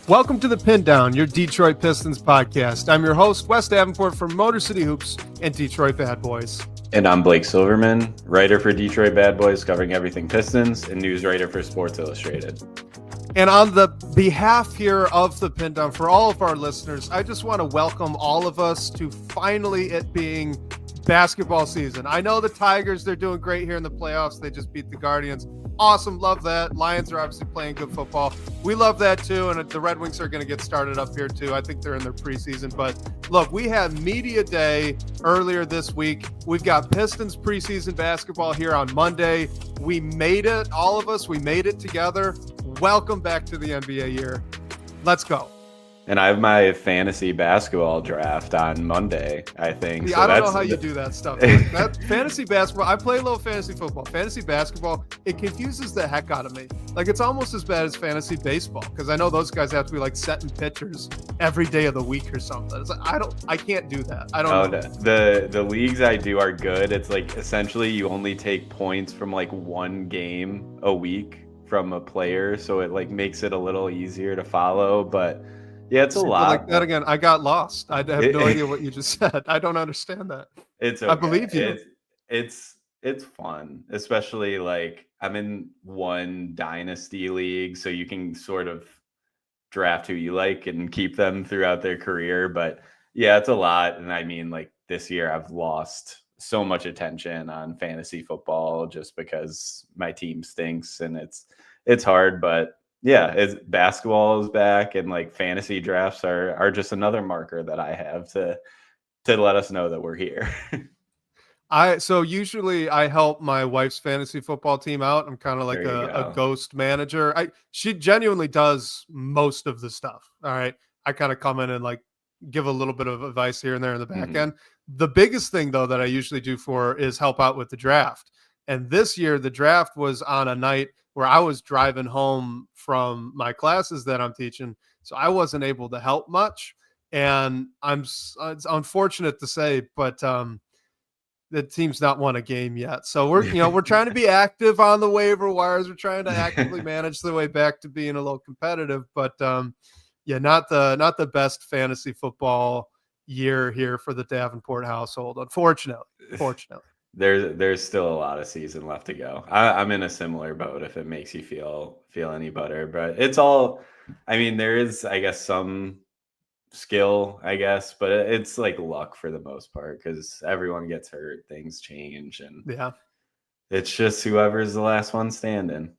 Welcome to the Pindown, your Detroit Pistons podcast. I'm your host, Wes Davenport from Motor City Hoops and Detroit Bad Boys. And I'm Blake Silverman, writer for Detroit Bad Boys, covering everything Pistons, and news writer for Sports Illustrated. And on the behalf here of the Pindown, for all of our listeners, I just want to welcome all of us to finally it being basketball season. I know the Tigers, they're doing great here in the playoffs. They just beat the Guardians. Awesome. Love that. Lions are obviously playing good football. We love that too. And the Red Wings are going to get started up here too. I think they're in their preseason. But look, we had Media Day earlier this week. We've got Pistons preseason basketball here on Monday. We made it. All of us, we made it together. Welcome back to the NBA year. Let's go. And I have my fantasy basketball draft on Monday, I think. Yeah, so I don't know how you do that stuff. That fantasy basketball, I play a little fantasy football. Fantasy basketball, it confuses the heck out of me. Like, it's almost as bad as fantasy baseball, because I know those guys have to be like setting pitchers every day of the week or something. It's like, I can't do that. I don't know. The leagues I do are good. It's like essentially you only take points from like one game a week from a player, so it like makes it a little easier to follow, but yeah, it's a lot. Like that again, I got lost. I have no idea what you just said. I don't understand that. It's okay. I believe you. It's fun, especially like I'm in one dynasty league, so you can sort of draft who you like and keep them throughout their career. But yeah, it's a lot. And I mean, like this year I've lost so much attention on fantasy football just because my team stinks and it's hard, but yeah, basketball is back, and like fantasy drafts are just another marker that I have to let us know that we're here. So usually I help my wife's fantasy football team out. I'm kind of like a ghost manager. She genuinely does most of the stuff. All right. I kind of come in and like give a little bit of advice here and there in the back end. The biggest thing though that I usually do for is help out with the draft. And this year the draft was on a night where I was driving home from my classes that I'm teaching. So I wasn't able to help much. And it's unfortunate to say, but the team's not won a game yet. So we're trying to be active on the waiver wires. We're trying to actively manage the way back to being a little competitive, but not the best fantasy football year here for the Davenport household, unfortunately. There's still a lot of season left to go. I'm in a similar boat if it makes you feel any better, but it's all, I mean, there is, I guess, some skill, I guess, but it's like luck for the most part because everyone gets hurt, things change, and yeah, it's just whoever's the last one standing.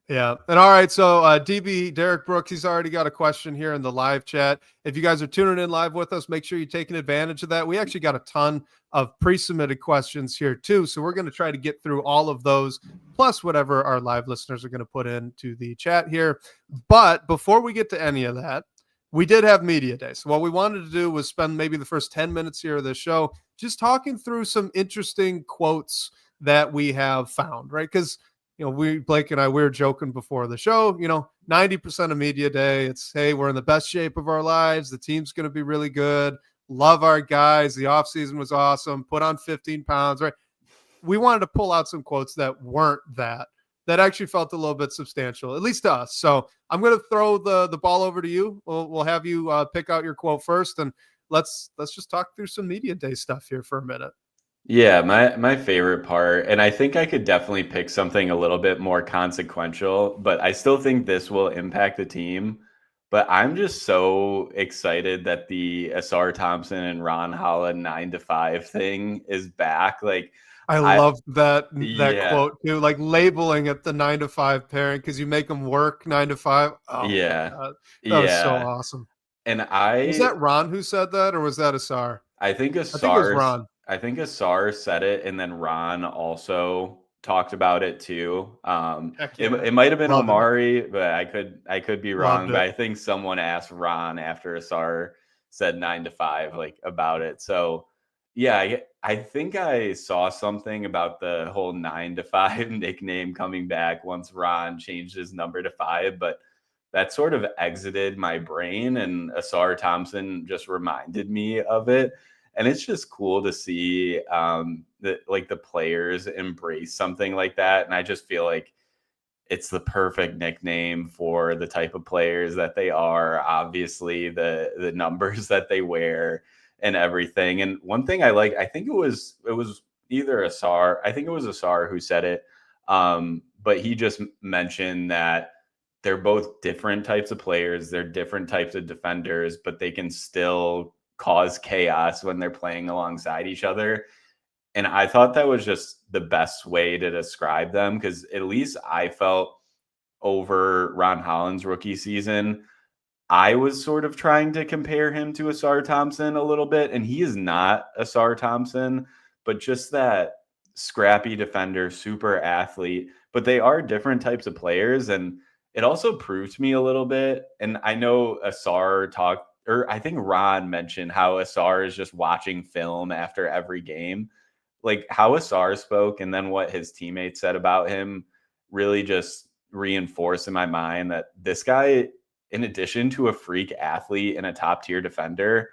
Yeah. And all right. So DB Derek Brooks, he's already got a question here in the live chat. If you guys are tuning in live with us, make sure you're taking advantage of that. We actually got a ton of pre-submitted questions here too. So we're going to try to get through all of those, plus whatever our live listeners are going to put into the chat here. But before we get to any of that, we did have Media Day. So what we wanted to do was spend maybe the first 10 minutes here of the show just talking through some interesting quotes that we have found, right? Because Blake and I, we were joking before the show, 90% of Media Day, it's, hey, we're in the best shape of our lives. The team's going to be really good. Love our guys. The offseason was awesome. Put on 15 pounds, right? We wanted to pull out some quotes that weren't that actually felt a little bit substantial, at least to us. So I'm going to throw the ball over to you. We'll have you pick out your quote first, and let's just talk through some Media Day stuff here for a minute. Yeah, my favorite part, and I think I could definitely pick something a little bit more consequential, but I still think this will impact the team. But I'm just so excited that the Asar Thompson and Ron Holland 9-to-5 thing is back. Like, I love that quote too, like labeling it the 9-to-5 pairing because you make them work 9 to 5. Oh, yeah, that was so awesome. And was that Ron who said that, or was that Asar? I think it was Ron. I think Asar said it, and then Ron also talked about it too. It might have been Omari, but I could be wrong. But I think someone asked Ron after Asar said 9-to-5 like about it. So yeah, I think I saw something about the whole 9-to-5 nickname coming back once Ron changed his number to 5, but that sort of exited my brain, and Asar Thompson just reminded me of it. And it's just cool to see that like the players embrace something like that. And I just feel like it's the perfect nickname for the type of players that they are. Obviously, the numbers that they wear and everything. And one thing I like, I think it was either Asar. I think it was Asar who said it. But he just mentioned that they're both different types of players. They're different types of defenders, but they can still cause chaos when they're playing alongside each other. And I thought that was just the best way to describe them, because at least I felt over Ron Holland's rookie season, I was sort of trying to compare him to Asar Thompson a little bit, and he is not Asar Thompson, but just that scrappy defender, super athlete. But they are different types of players, and it also proved to me a little bit. And I know Asar talked, or I think Ron mentioned how Asar is just watching film after every game. Like how Asar spoke and then what his teammates said about him really just reinforced in my mind that this guy, in addition to a freak athlete and a top tier defender,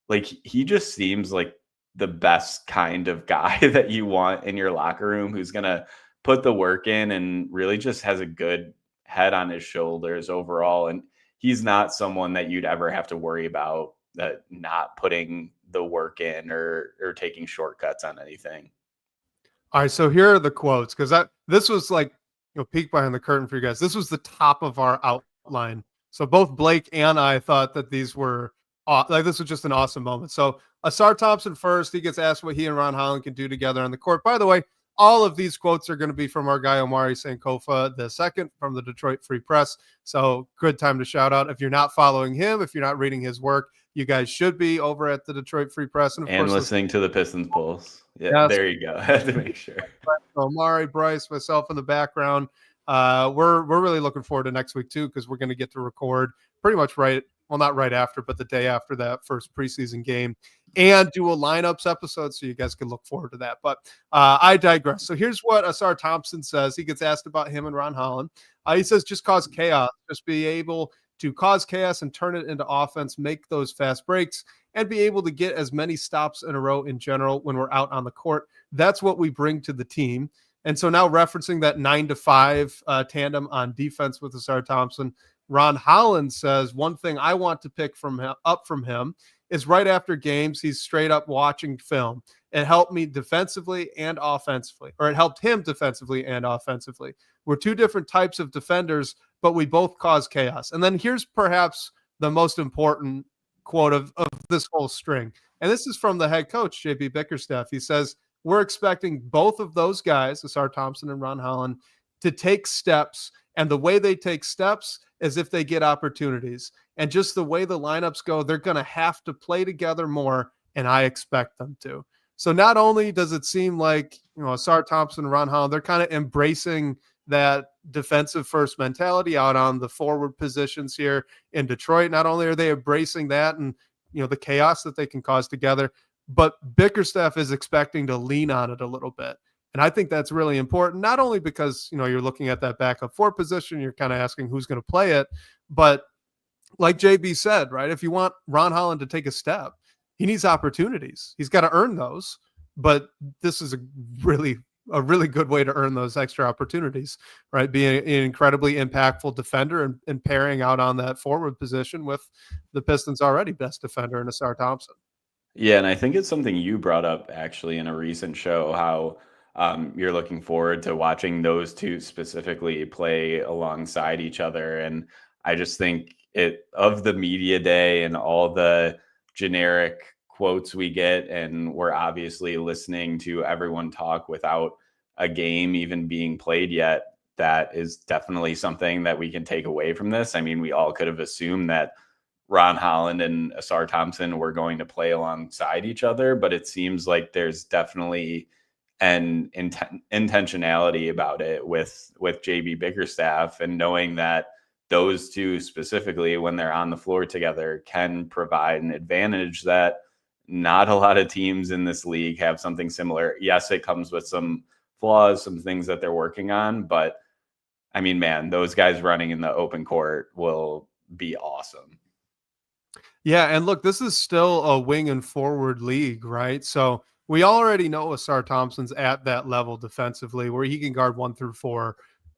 like he just seems like the best kind of guy that you want in your locker room, who's going to put the work in and really just has a good head on his shoulders overall. And he's not someone that you'd ever have to worry about not putting the work in or taking shortcuts on anything. All right, so here are the quotes, because this was like, peek behind the curtain for you guys. This was the top of our outline. So both Blake and I thought that these were this was just an awesome moment. So Asar Thompson first, he gets asked what he and Ron Holland can do together on the court. By the way, all of these quotes are going to be from our guy Omari Sankofa II from the Detroit Free Press. So good time to shout out. If you're not following him, if you're not reading his work, you guys should be over at the Detroit Free Press. And of course, listening to the Pistons Pulse. Yeah, yes. There you go. I had to make sure. Omari, Bryce, myself in the background. We're really looking forward to next week too, because we're going to get to record pretty much not right after, but the day after that first preseason game, and do a lineups episode, so you guys can look forward to that. But I digress. So here's what Asar Thompson says. He gets asked about him and Ron Holland. He says, just cause chaos, just be able to cause chaos and turn it into offense, make those fast breaks, and be able to get as many stops in a row in general when we're out on the court. That's what we bring to the team. And so now, referencing that 9-to-5 tandem on defense with Asar Thompson, Ron Holland says, one thing I want to pick up from him is right after games, he's straight up watching film. It helped me defensively and offensively, or it helped him defensively and offensively. We're two different types of defenders, but we both cause chaos. And then here's perhaps the most important quote of this whole string. And this is from the head coach, JB Bickerstaff. He says, we're expecting both of those guys, Asar Thompson and Ron Holland, to take steps. And the way they take steps is if they get opportunities. And just the way the lineups go, they're going to have to play together more, and I expect them to. So not only does it seem like, Asar Thompson and Ron Holland, they're kind of embracing that defensive first mentality out on the forward positions here in Detroit. Not only are they embracing that and, the chaos that they can cause together, but Bickerstaff is expecting to lean on it a little bit. And I think that's really important, not only because, you're looking at that backup four position, you're kind of asking who's going to play it, but like JB said, right, if you want Ron Holland to take a step, he needs opportunities. He's got to earn those, but this is a really good way to earn those extra opportunities, right? Being an incredibly impactful defender and pairing out on that forward position with the Pistons' already best defender in Asar Thompson. Yeah, and I think it's something you brought up actually in a recent show, how you're looking forward to watching those two specifically play alongside each other. And I just think of the media day and all the generic quotes we get, and we're obviously listening to everyone talk without a game even being played yet, that is definitely something that we can take away from this. I mean, we all could have assumed that Ron Holland and Asar Thompson were going to play alongside each other, but it seems like there's definitely an intentionality about it with JB Bickerstaff, and knowing that those two specifically, when they're on the floor together, can provide an advantage that not a lot of teams in this league have something similar. Yes, it comes with some flaws, some things that they're working on, but I mean, man, those guys running in the open court will be awesome. Yeah, and look, this is still a wing and forward league, right? So we already know Asar Thompson's at that level defensively, where he can guard 1 through 4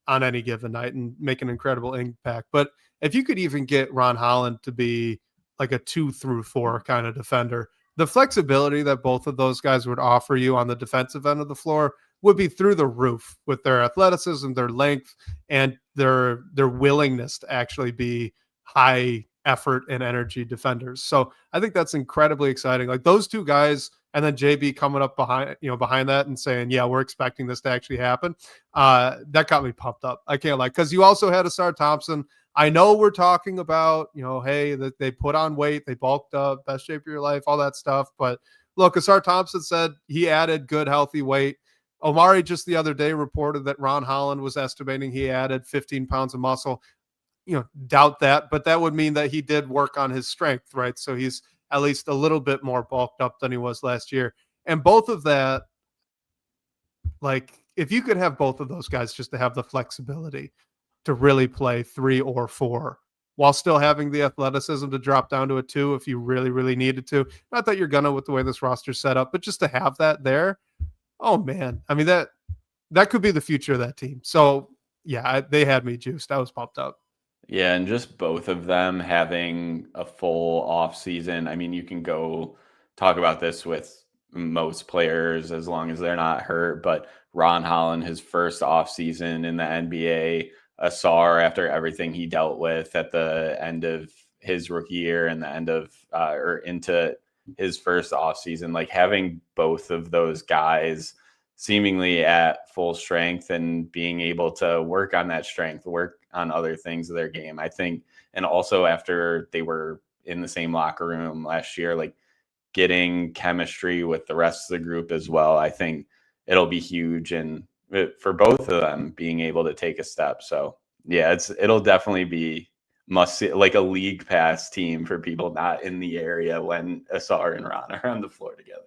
on any given night and make an incredible impact. But if you could even get Ron Holland to be like a 2 through 4 kind of defender, the flexibility that both of those guys would offer you on the defensive end of the floor would be through the roof with their athleticism, their length, and their willingness to actually be high effort and energy defenders. So I think that's incredibly exciting. Like those two guys, and then JB coming up behind that and saying, yeah, we're expecting this to actually happen. That got me pumped up. I can't lie. Cause you also had Asar Thompson. I know we're talking about, hey, that they put on weight, they bulked up, best shape of your life, all that stuff. But look, Asar Thompson said he added good, healthy weight. Omari just the other day reported that Ron Holland was estimating he added 15 pounds of muscle. Doubt that, but that would mean that he did work on his strength, right? So he's at least a little bit more bulked up than he was last year. And both of that, like if you could have both of those guys just to have the flexibility to really play 3 or 4 while still having the athleticism to drop down to a 2 if you really, really needed to. Not that you're gonna with the way this roster's set up, but just to have that there. Oh man. I mean, that could be the future of that team. So yeah, they had me juiced. I was pumped up. Yeah, and just both of them having a full off season. I mean, you can go talk about this with most players as long as they're not hurt, but Ron Holland, his first off season in the NBA, Asar after everything he dealt with at the end of his rookie year and the end of or into his first off season, like having both of those guys seemingly at full strength and being able to work on that strength, work on other things of their game, I think. And also after they were in the same locker room last year, like getting chemistry with the rest of the group as well, I think it'll be huge. And for both of them being able to take a step. So yeah, it'll definitely be must see, like a league pass team for people not in the area when Asar and Ron are on the floor together.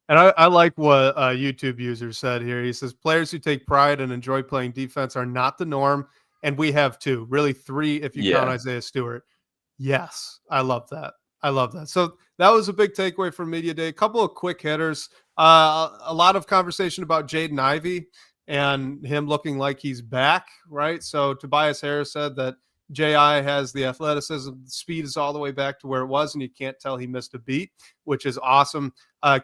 And I like what a YouTube user said here. He says, players who take pride and enjoy playing defense are not the norm. And we have 2, really 3 if you count Isaiah Stewart. Yes, I love that. I love that. So that was a big takeaway from Media Day. A couple of quick hitters. A lot of conversation about Jaden Ivey and him looking like he's back, right? So Tobias Harris said that J.I. has the athleticism, the speed is all the way back to where it was, and you can't tell he missed a beat, which is awesome.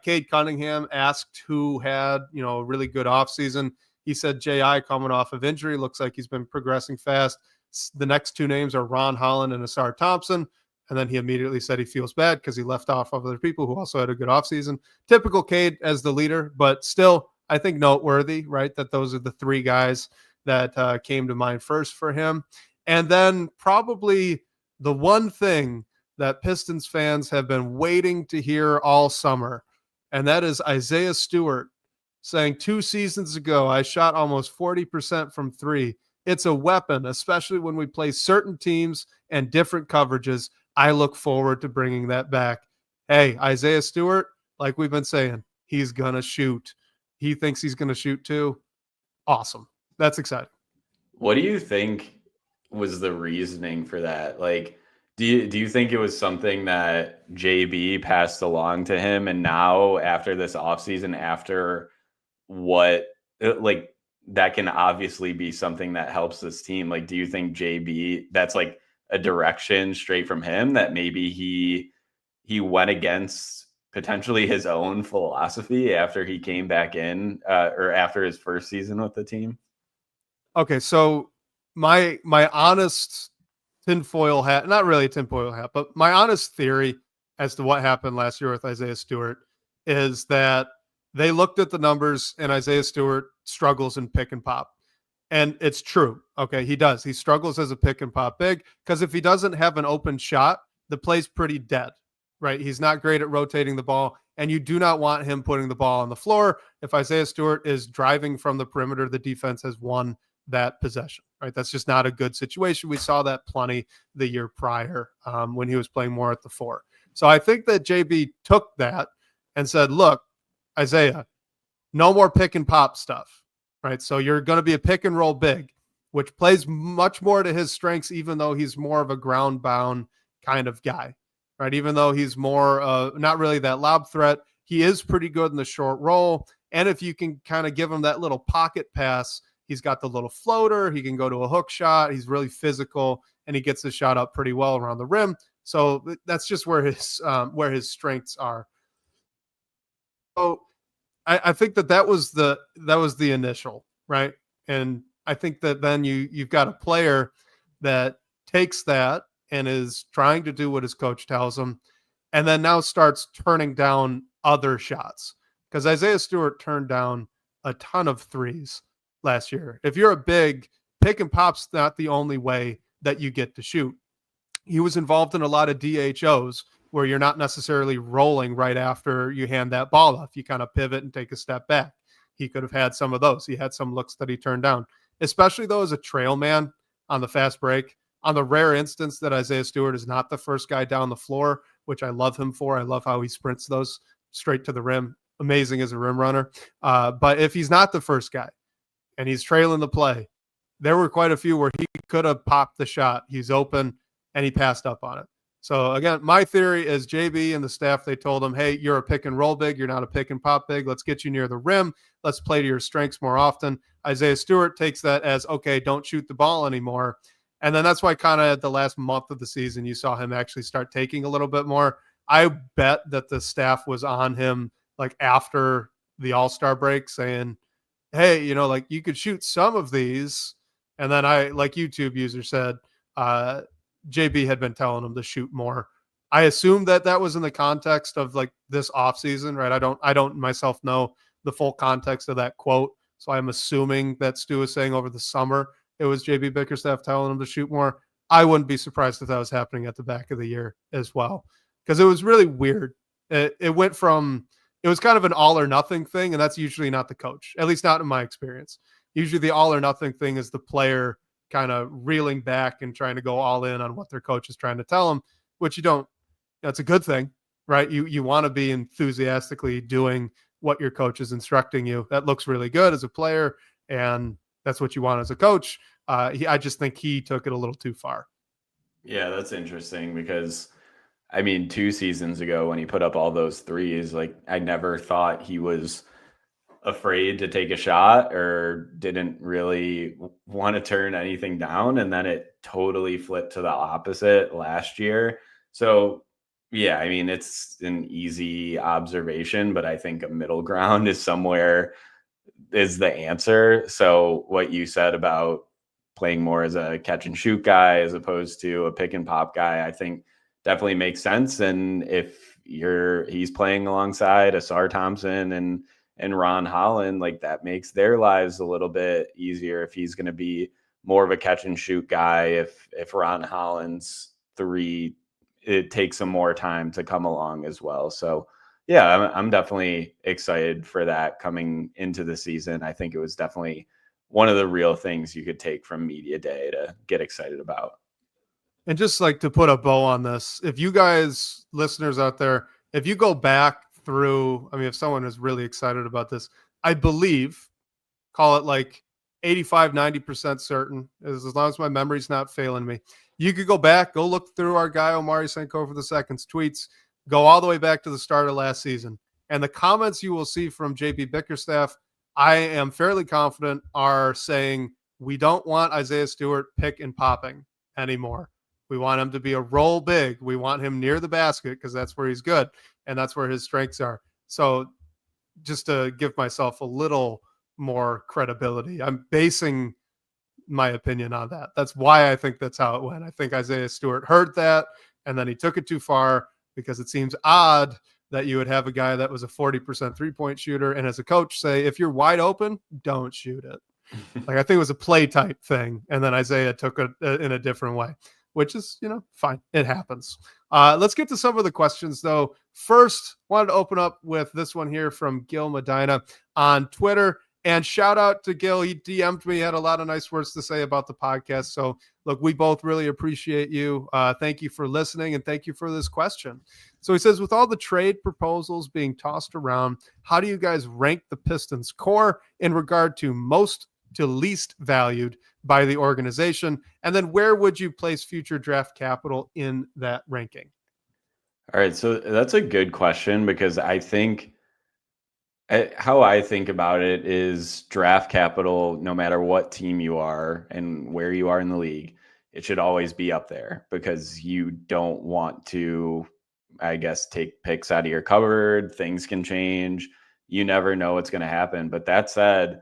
Cade Cunningham asked who had, a really good offseason. He said J.I. coming off of injury, looks like he's been progressing fast. The next 2 names are Ron Holland and Asar Thompson. And then he immediately said he feels bad because he left off other people who also had a good offseason. Typical Cade as the leader, but still, I think noteworthy, right, that those are the 3 guys that came to mind first for him. And then probably the one thing that Pistons fans have been waiting to hear all summer, and that is Isaiah Stewart saying 2 seasons ago, I shot almost 40% from 3. It's a weapon, especially when we play certain teams and different coverages. I look forward to bringing that back. Hey, Isaiah Stewart, like we've been saying, he's going to shoot. He thinks he's going to shoot too. Awesome. That's exciting. What do you think was the reasoning for that? Like, do you think it was something that JB passed along to him, and now after this offseason, after what, like, that can obviously be something that helps this team? Like, do you think JB, that's like a direction straight from him that maybe he went against potentially his own philosophy after he came back in or after his first season with the team? Okay, so my honest tinfoil hat, not really a tinfoil hat, but my honest theory as to what happened last year with Isaiah Stewart is that they looked at the numbers and Isaiah Stewart struggles in pick and pop. And it's true. Okay, he does. He struggles as a pick and pop big because if he doesn't have an open shot, the play's pretty dead, right? He's not great at rotating the ball, and you do not want him putting the ball on the floor. If Isaiah Stewart is driving from the perimeter, the defense has won that possession, right? That's just not a good situation. We saw that plenty the year prior when he was playing more at the 4. So I think that JB took that and said, look, Isaiah, no more pick and pop stuff, right? So you're going to be a pick and roll big, which plays much more to his strengths, even though he's more of a ground bound kind of guy, right? Even though he's more not really that lob threat, he is pretty good in the short roll. And if you can kind of give him that little pocket pass He's got the little floater. He can go to a hook shot. He's really physical, and he gets the shot up pretty well around the rim. So that's just where his strengths are. So I think that was the initial, right? And I think that then you've got a player that takes that and is trying to do what his coach tells him, and then now starts turning down other shots, because Isaiah Stewart turned down a ton of threes last year. If you're a big, pick and pop's not the only way that you get to shoot. He was involved in a lot of DHOs where you're not necessarily rolling right after you hand that ball off. You kind of pivot and take a step back. He could have had some of those. He had some looks that he turned down, especially though as a trail man on the fast break. On the rare instance that Isaiah Stewart is not the first guy down the floor, which I love him for. I love how he sprints those straight to the rim. Amazing as a rim runner. But if he's not the first guy and he's trailing the play, there were quite a few where he could have popped the shot. He's open and he passed up on it. So again, my theory is JB and the staff, they told him, hey, you're a pick and roll big. You're not a pick and pop big. Let's get you near the rim. Let's play to your strengths more often. Isaiah Stewart takes that as, okay, don't shoot the ball anymore. And then that's why kind of the last month of the season, you saw him actually start taking a little bit more. I bet that the staff was on him like after the All-Star break saying, hey, like you could shoot some of these. And then like YouTube user said, JB had been telling him to shoot more. I assume that was in the context of like this off season, right? I don't myself know the full context of that quote. So I'm assuming that Stu is saying over the summer, it was JB Bickerstaff telling him to shoot more. I wouldn't be surprised if that was happening at the back of the year as well, because it was really weird. It went from, it was kind of an all or nothing thing. And that's usually not the coach, at least not in my experience. Usually the all or nothing thing is the player kind of reeling back and trying to go all in on what their coach is trying to tell them, which you don't, that's a good thing, right? You want to be enthusiastically doing what your coach is instructing you. That looks really good as a player, and that's what you want as a coach. I just think he took it a little too far. Yeah, that's interesting because, 2 seasons ago when he put up all those threes, like I never thought he was afraid to take a shot or didn't really want to turn anything down. And then it totally flipped to the opposite last year. So yeah, it's an easy observation, but I think a middle ground is the answer. So what you said about playing more as a catch and shoot guy as opposed to a pick and pop guy, I think definitely makes sense. And if he's playing alongside Asar Thompson and Ron Holland, like that makes their lives a little bit easier if he's going to be more of a catch and shoot guy. If Ron Holland's three, it takes some more time to come along as well. So yeah, I'm definitely excited for that coming into the season. I think it was definitely one of the real things you could take from media day to get excited about. And just like to put a bow on this, if you guys, listeners out there, if you go back through, if someone is really excited about this, I believe, call it like 85, 90% certain, as long as my memory's not failing me, you could go back, go look through our guy, Omari Sankofa II's tweets, go all the way back to the start of last season. And the comments you will see from JB Bickerstaff, I am fairly confident, are saying, we don't want Isaiah Stewart pick and popping anymore. We want him to be a roll big. We want him near the basket because that's where he's good and that's where his strengths are. So just to give myself a little more credibility, I'm basing my opinion on that. That's why I think that's how it went. I think Isaiah Stewart heard that and then he took it too far, because it seems odd that you would have a guy that was a 40% three-point shooter and as a coach say, if you're wide open, don't shoot it. Like I think it was a play type thing. And then Isaiah took it in a different way, which is, fine. It happens. Let's get to some of the questions though. First, wanted to open up with this one here from Gil Medina on Twitter. And shout out to Gil. He DM'd me, had a lot of nice words to say about the podcast. So look, we both really appreciate you. Thank you for listening and thank you for this question. So he says, with all the trade proposals being tossed around, how do you guys rank the Pistons core in regard to most to least valued by the organization? And then where would you place future draft capital in that ranking? All right. So that's a good question because I think How I think about it is draft capital, no matter what team you are and where you are in the league, it should always be up there because you don't want to, I guess, take picks out of your cupboard. Things can change. You never know what's going to happen. But that said,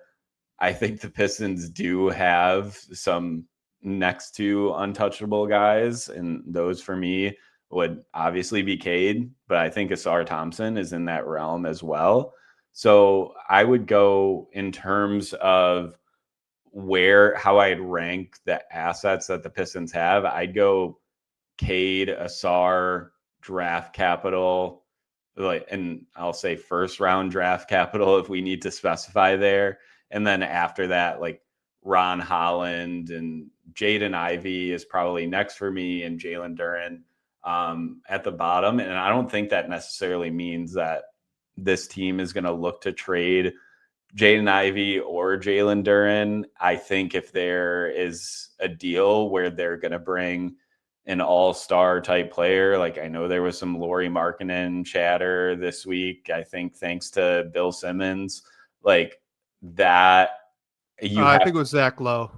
I think the Pistons do have some next to untouchable guys, and those for me would obviously be Cade, but I think Asar Thompson is in that realm as well. So I would go in terms of how I'd rank the assets that the Pistons have. I'd go Cade, Asar, draft capital, and I'll say first round draft capital if we need to specify there. And then after that, like Ron Holland and Jaden Ivey is probably next for me, and Jalen Duren at the bottom. And I don't think that necessarily means that this team is going to look to trade Jaden Ivey or Jalen Duren. I think if there is a deal where they're going to bring an all-star type player, like I know there was some Lauri Markkanen chatter this week, I think thanks to Bill Simmons, like that. I think it was Zach Lowe.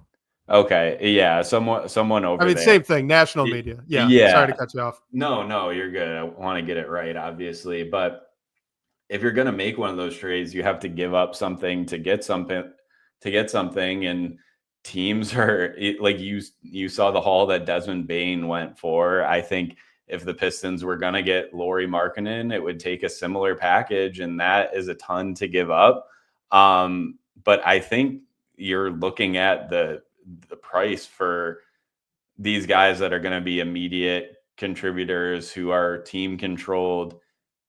Okay. Yeah. Someone over there. Same thing. National media. Yeah. Sorry to cut you off. No, you're good. I want to get it right, obviously. But if you're going to make one of those trades, you have to give up something to get something. And teams are like, you saw the haul that Desmond Bane went for. I think if the Pistons were going to get Lauri Markkanen, it would take a similar package, and that is a ton to give up. But I think you're looking at the price for these guys that are going to be immediate contributors who are team controlled.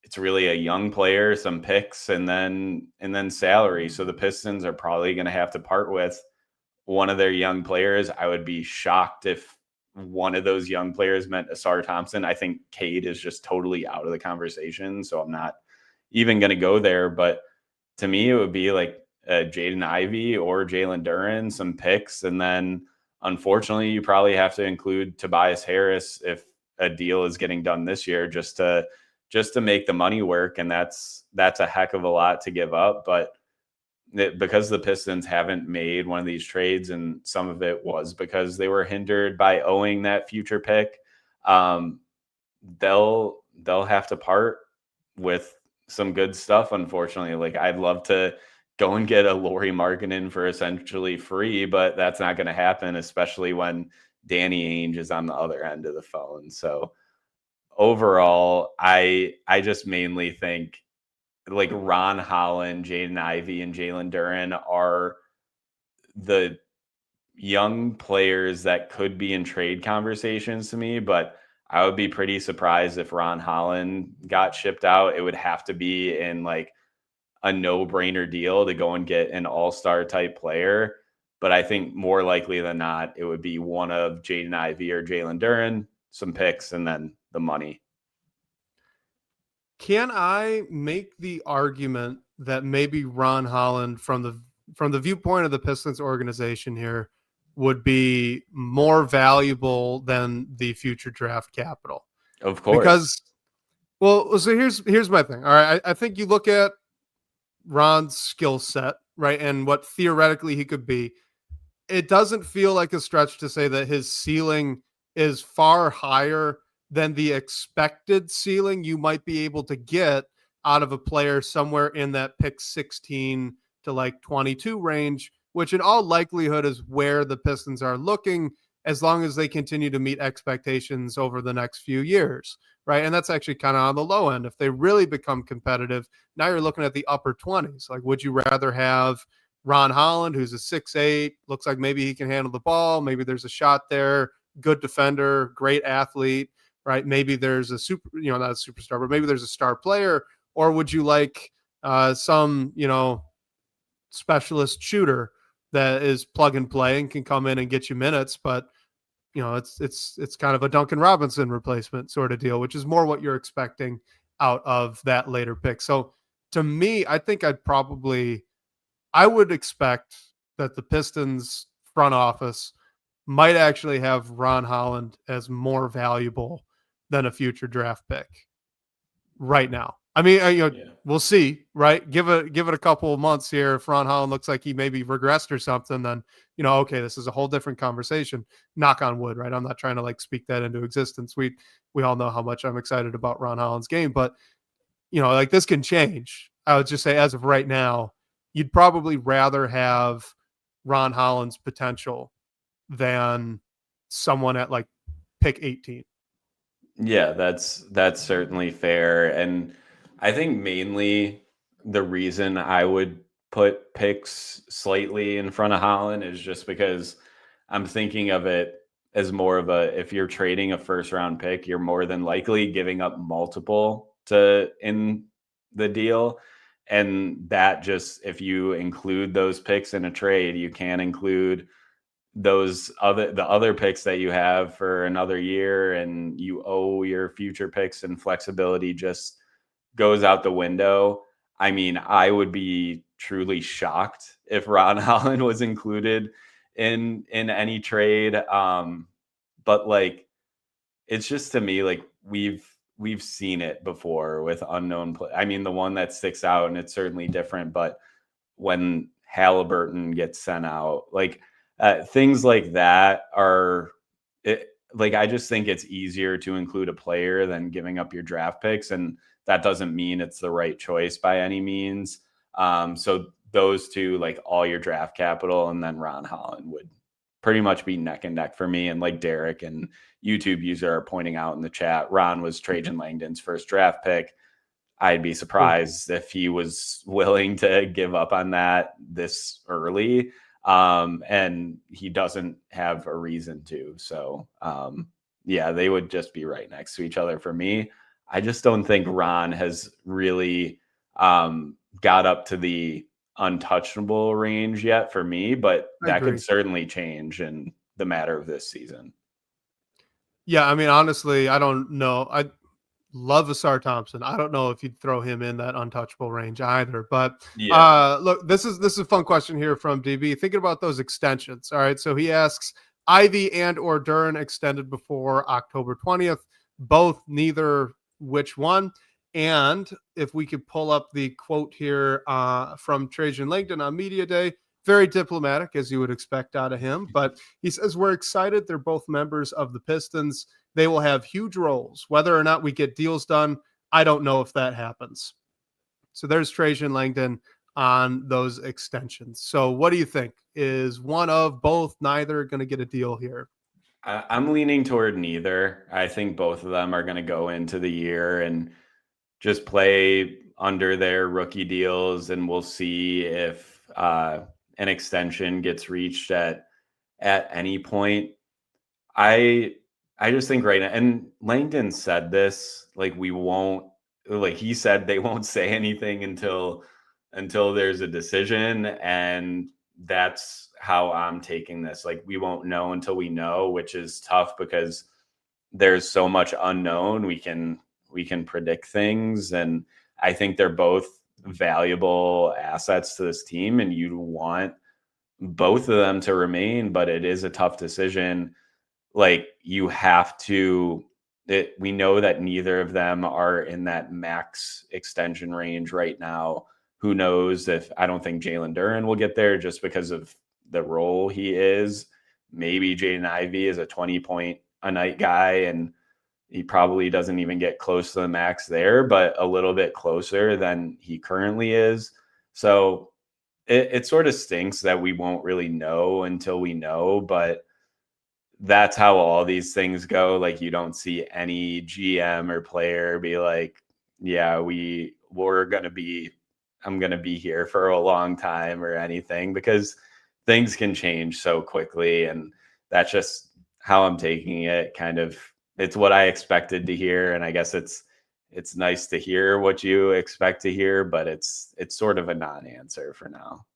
It's really a young player, some picks, and then salary. So the Pistons are probably going to have to part with one of their young players. I would be shocked if one of those young players meant Asar Thompson. I think Cade is just totally out of the conversation, so I'm not even going to go there. But to me, it would be like Jaden Ivey or Jalen Duren, some picks, and then unfortunately, you probably have to include Tobias Harris if a deal is getting done this year, just to make the money work, and that's a heck of a lot to give up. But because the Pistons haven't made one of these trades, and some of it was because they were hindered by owing that future pick, they'll have to part with some good stuff, unfortunately. Like, I'd love to go and get a Lauri Markkanen for essentially free, but that's not going to happen, especially when Danny Ainge is on the other end of the phone. So overall, I just mainly think like Ron Holland, Jaden Ivey, and Jalen Duren are the young players that could be in trade conversations to me, but I would be pretty surprised if Ron Holland got shipped out. It would have to be in like a no-brainer deal to go and get an all-star type player. But I think more likely than not, it would be one of Jaden Ivey or Jalen Duren, some picks, and then the money. Can I make the argument that maybe Ron Holland, from the viewpoint of the Pistons organization here, would be more valuable than the future draft capital? Of course. Because, well, so here's my thing. All right, I think you look at Ron's skill set, right, and what theoretically he could be. It doesn't feel like a stretch to say that his ceiling is far higher than the expected ceiling you might be able to get out of a player somewhere in that pick 16 to like 22 range, which in all likelihood is where the Pistons are looking, as long as they continue to meet expectations over the next few years, right? And that's actually kind of on the low end. If they really become competitive, now you're looking at the upper 20s. Like, would you rather have Ron Holland, who's a 6'8", looks like maybe he can handle the ball, maybe there's a shot there, good defender, great athlete, right? Maybe there's a not a superstar, but maybe there's a star player. Or would you like some, specialist shooter that is plug and play and can come in and get you minutes, but it's kind of a Duncan Robinson replacement sort of deal, which is more what you're expecting out of that later pick. So to me, I think I would expect that the Pistons front office might actually have Ron Holland as more valuable than a future draft pick right now. I mean, we'll see, right? Give it a couple of months here. If Ron Holland looks like he maybe regressed or something, then, okay, this is a whole different conversation. Knock on wood, right? I'm not trying to speak that into existence. We all know how much I'm excited about Ron Holland's game, but this can change. I would just say as of right now, you'd probably rather have Ron Holland's potential than someone at pick 18. Yeah, that's certainly fair. And I think mainly the reason I would put picks slightly in front of Holland is just because I'm thinking of it as more of if you're trading a first round pick, you're more than likely giving up multiple in the deal. And that just, if you include those picks in a trade, you can include the other picks that you have for another year, and you owe your future picks, and flexibility just goes out the window. I mean, I would be truly shocked if Ron Holland was included in any trade. But it's just, to me, we've seen it before with unknown play. I mean, the one that sticks out, and it's certainly different, but when Halliburton gets sent out, things like that I just think it's easier to include a player than giving up your draft picks. And that doesn't mean it's the right choice by any means. So those two, all your draft capital, and then Ron Holland would pretty much be neck and neck for me. And like Derek and YouTube user are pointing out in the chat, Ron was Trajan Langdon's first draft pick. I'd be surprised if he was willing to give up on that this early. And he doesn't have a reason to. So, they would just be right next to each other for me. I just don't think Ron has really got up to the untouchable range yet for me, but that could certainly change in the matter of this season. Yeah, I mean, honestly, I don't know. I love Asar Thompson. I don't know if you'd throw him in that untouchable range either. But look, this is a fun question here from DB. Thinking about those extensions. All right, so he asks, Ivy and or Duren extended before October 20th. Both, neither, which one? And if we could pull up the quote here from Trajan Langdon on Media Day, very diplomatic, as you would expect out of him. But he says, we're excited. They're both members of the Pistons. They will have huge roles. Whether or not we get deals done, I don't know if that happens. So there's Trajan Langdon on those extensions. So what do you think? Is one of, both, neither going to get a deal here? I'm leaning toward neither. I think both of them are going to go into the year and just play under their rookie deals, and we'll see if an extension gets reached at any point. I just think right now, and Langdon said this, he said they won't say anything until there's a decision. And that's how I'm taking this. We won't know until we know, which is tough because there's so much unknown. We can predict things. And I think they're both valuable assets to this team, and you want both of them to remain, but it is a tough decision. You have to, we know that neither of them are in that max extension range right now. Who knows if, I don't think Jalen Duren will get there just because of the role he is. Maybe Jaden Ivey is a 20-point a night guy, and he probably doesn't even get close to the max there, but a little bit closer than he currently is. So it sort of stinks that we won't really know until we know, but that's how all these things go. You don't see any GM or player be like, yeah, I'm going to be here for a long time or anything, because things can change so quickly. And that's just how I'm taking it. Kind of, it's what I expected to hear. And I guess it's nice to hear what you expect to hear, but it's sort of a non-answer for now.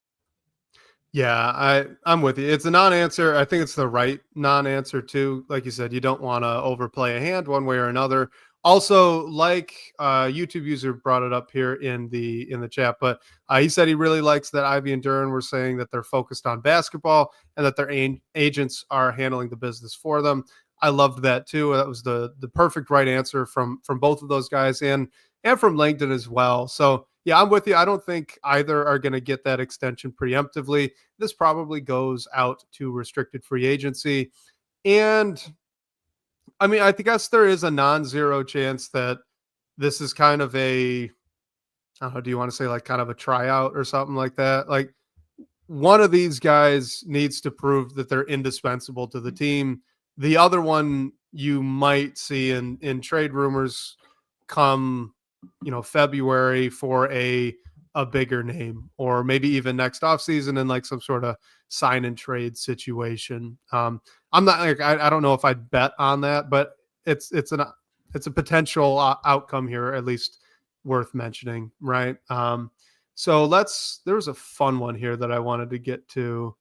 Yeah, I'm with you. It's a non-answer. I think it's the right non-answer too. Like you said, you don't want to overplay a hand one way or another. Also, YouTube user brought it up here in the chat, but he said he really likes that Ivy and Duren were saying that they're focused on basketball and that their agents are handling the business for them. I loved that too. That was the perfect right answer from both of those guys. And and from Langdon as well. So yeah, I'm with you. I don't think either are going to get that extension preemptively. This probably goes out to restricted free agency. And I mean, I guess there is a non-zero chance that this is kind of a, I don't know, do you want to say like kind of a tryout or something like that? Like one of these guys needs to prove that they're indispensable to the team. The other one you might see in trade rumors come, February for a bigger name, or maybe even next offseason in like some sort of sign and trade situation. I'm not like, I don't know if I'd bet on that, but it's a potential outcome here, at least worth mentioning. Right. So there was a fun one here that I wanted to get to,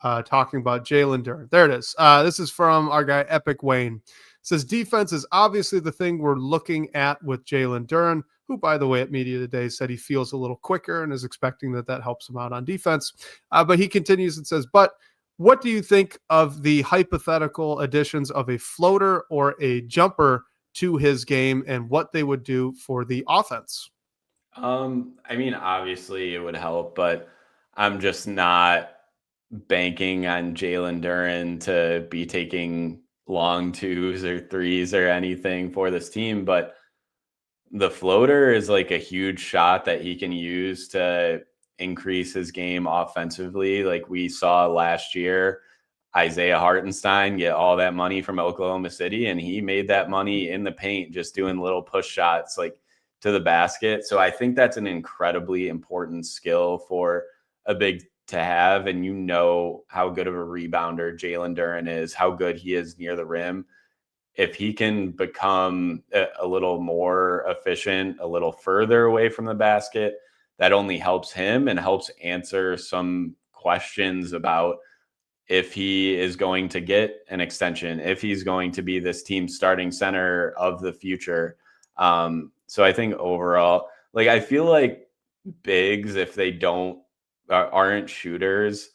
talking about Jalen Duren. There it is. This is from our guy, Epic Wayne. It says defense is obviously the thing we're looking at with Jalen Duren, who, by the way, at Media Today said he feels a little quicker and is expecting that helps him out on defense. But he continues and says, but what do you think of the hypothetical additions of a floater or a jumper to his game and what they would do for the offense? I mean, obviously it would help, but I'm just not banking on Jalen Duren to be taking long 2s or 3s or anything for this team. But the floater is like a huge shot that he can use to increase his game offensively. Like we saw last year, Isaiah Hartenstein get all that money from Oklahoma City, and he made that money in the paint, just doing little push shots like to the basket. So I think that's an incredibly important skill for a big to have. And you know how good of a rebounder Jalen Duren is, how good he is near the rim. If he can become a little more efficient, a little further away from the basket, that only helps him and helps answer some questions about if he is going to get an extension, if he's going to be this team's starting center of the future. So I think overall, like, I feel like bigs, if they aren't shooters,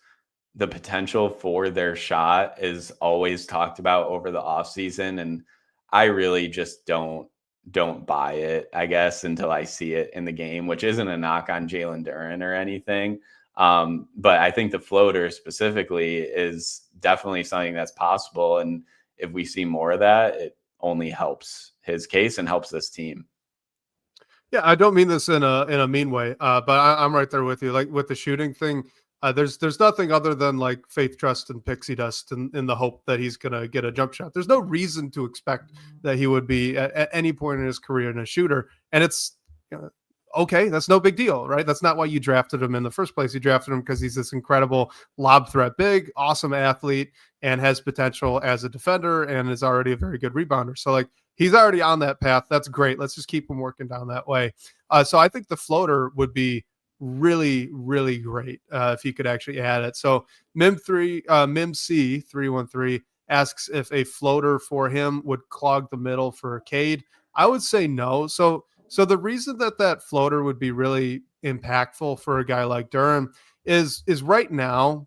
the potential for their shot is always talked about over the offseason. And I really just don't buy it, I guess, until I see it in the game, which isn't a knock on Jalen Duren or anything. But I think the floater specifically is definitely something that's possible. And if we see more of that, it only helps his case and helps this team. Yeah, I don't mean this in a mean way, but I'm right there with you. Like with the shooting thing, there's nothing other than like faith, trust, and pixie dust in the hope that he's going to get a jump shot. There's no reason to expect that he would be at any point in his career in a shooter. And it's okay, that's no big deal, right? That's not why you drafted him in the first place. You drafted him because he's this incredible lob threat big, awesome athlete, and has potential as a defender and is already a very good rebounder. So like, he's already on that path. That's great. Let's just keep him working down that way. So I think the floater would be really, really great if he could actually add it. So MimC313 asks if a floater for him would clog the middle for Cade. I would say no. So the reason that floater would be really impactful for a guy like Duren is right now,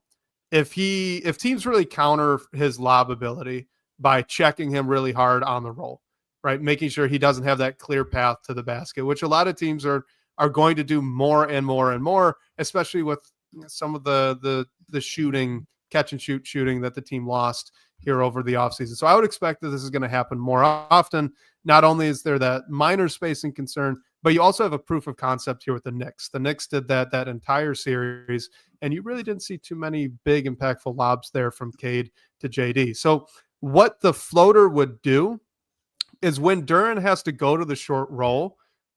if teams really counter his lob ability by checking him really hard on the roll, right? Making sure he doesn't have that clear path to the basket, which a lot of teams are going to do more and more and more, especially with some of the shooting, catch and shoot shooting that the team lost here over the offseason. So I would expect that this is going to happen more often. Not only is there that minor spacing concern, but you also have a proof of concept here with the Knicks. The Knicks did that entire series, and you really didn't see too many big impactful lobs there from Cade to JD. So what the floater would do is when Duren has to go to the short roll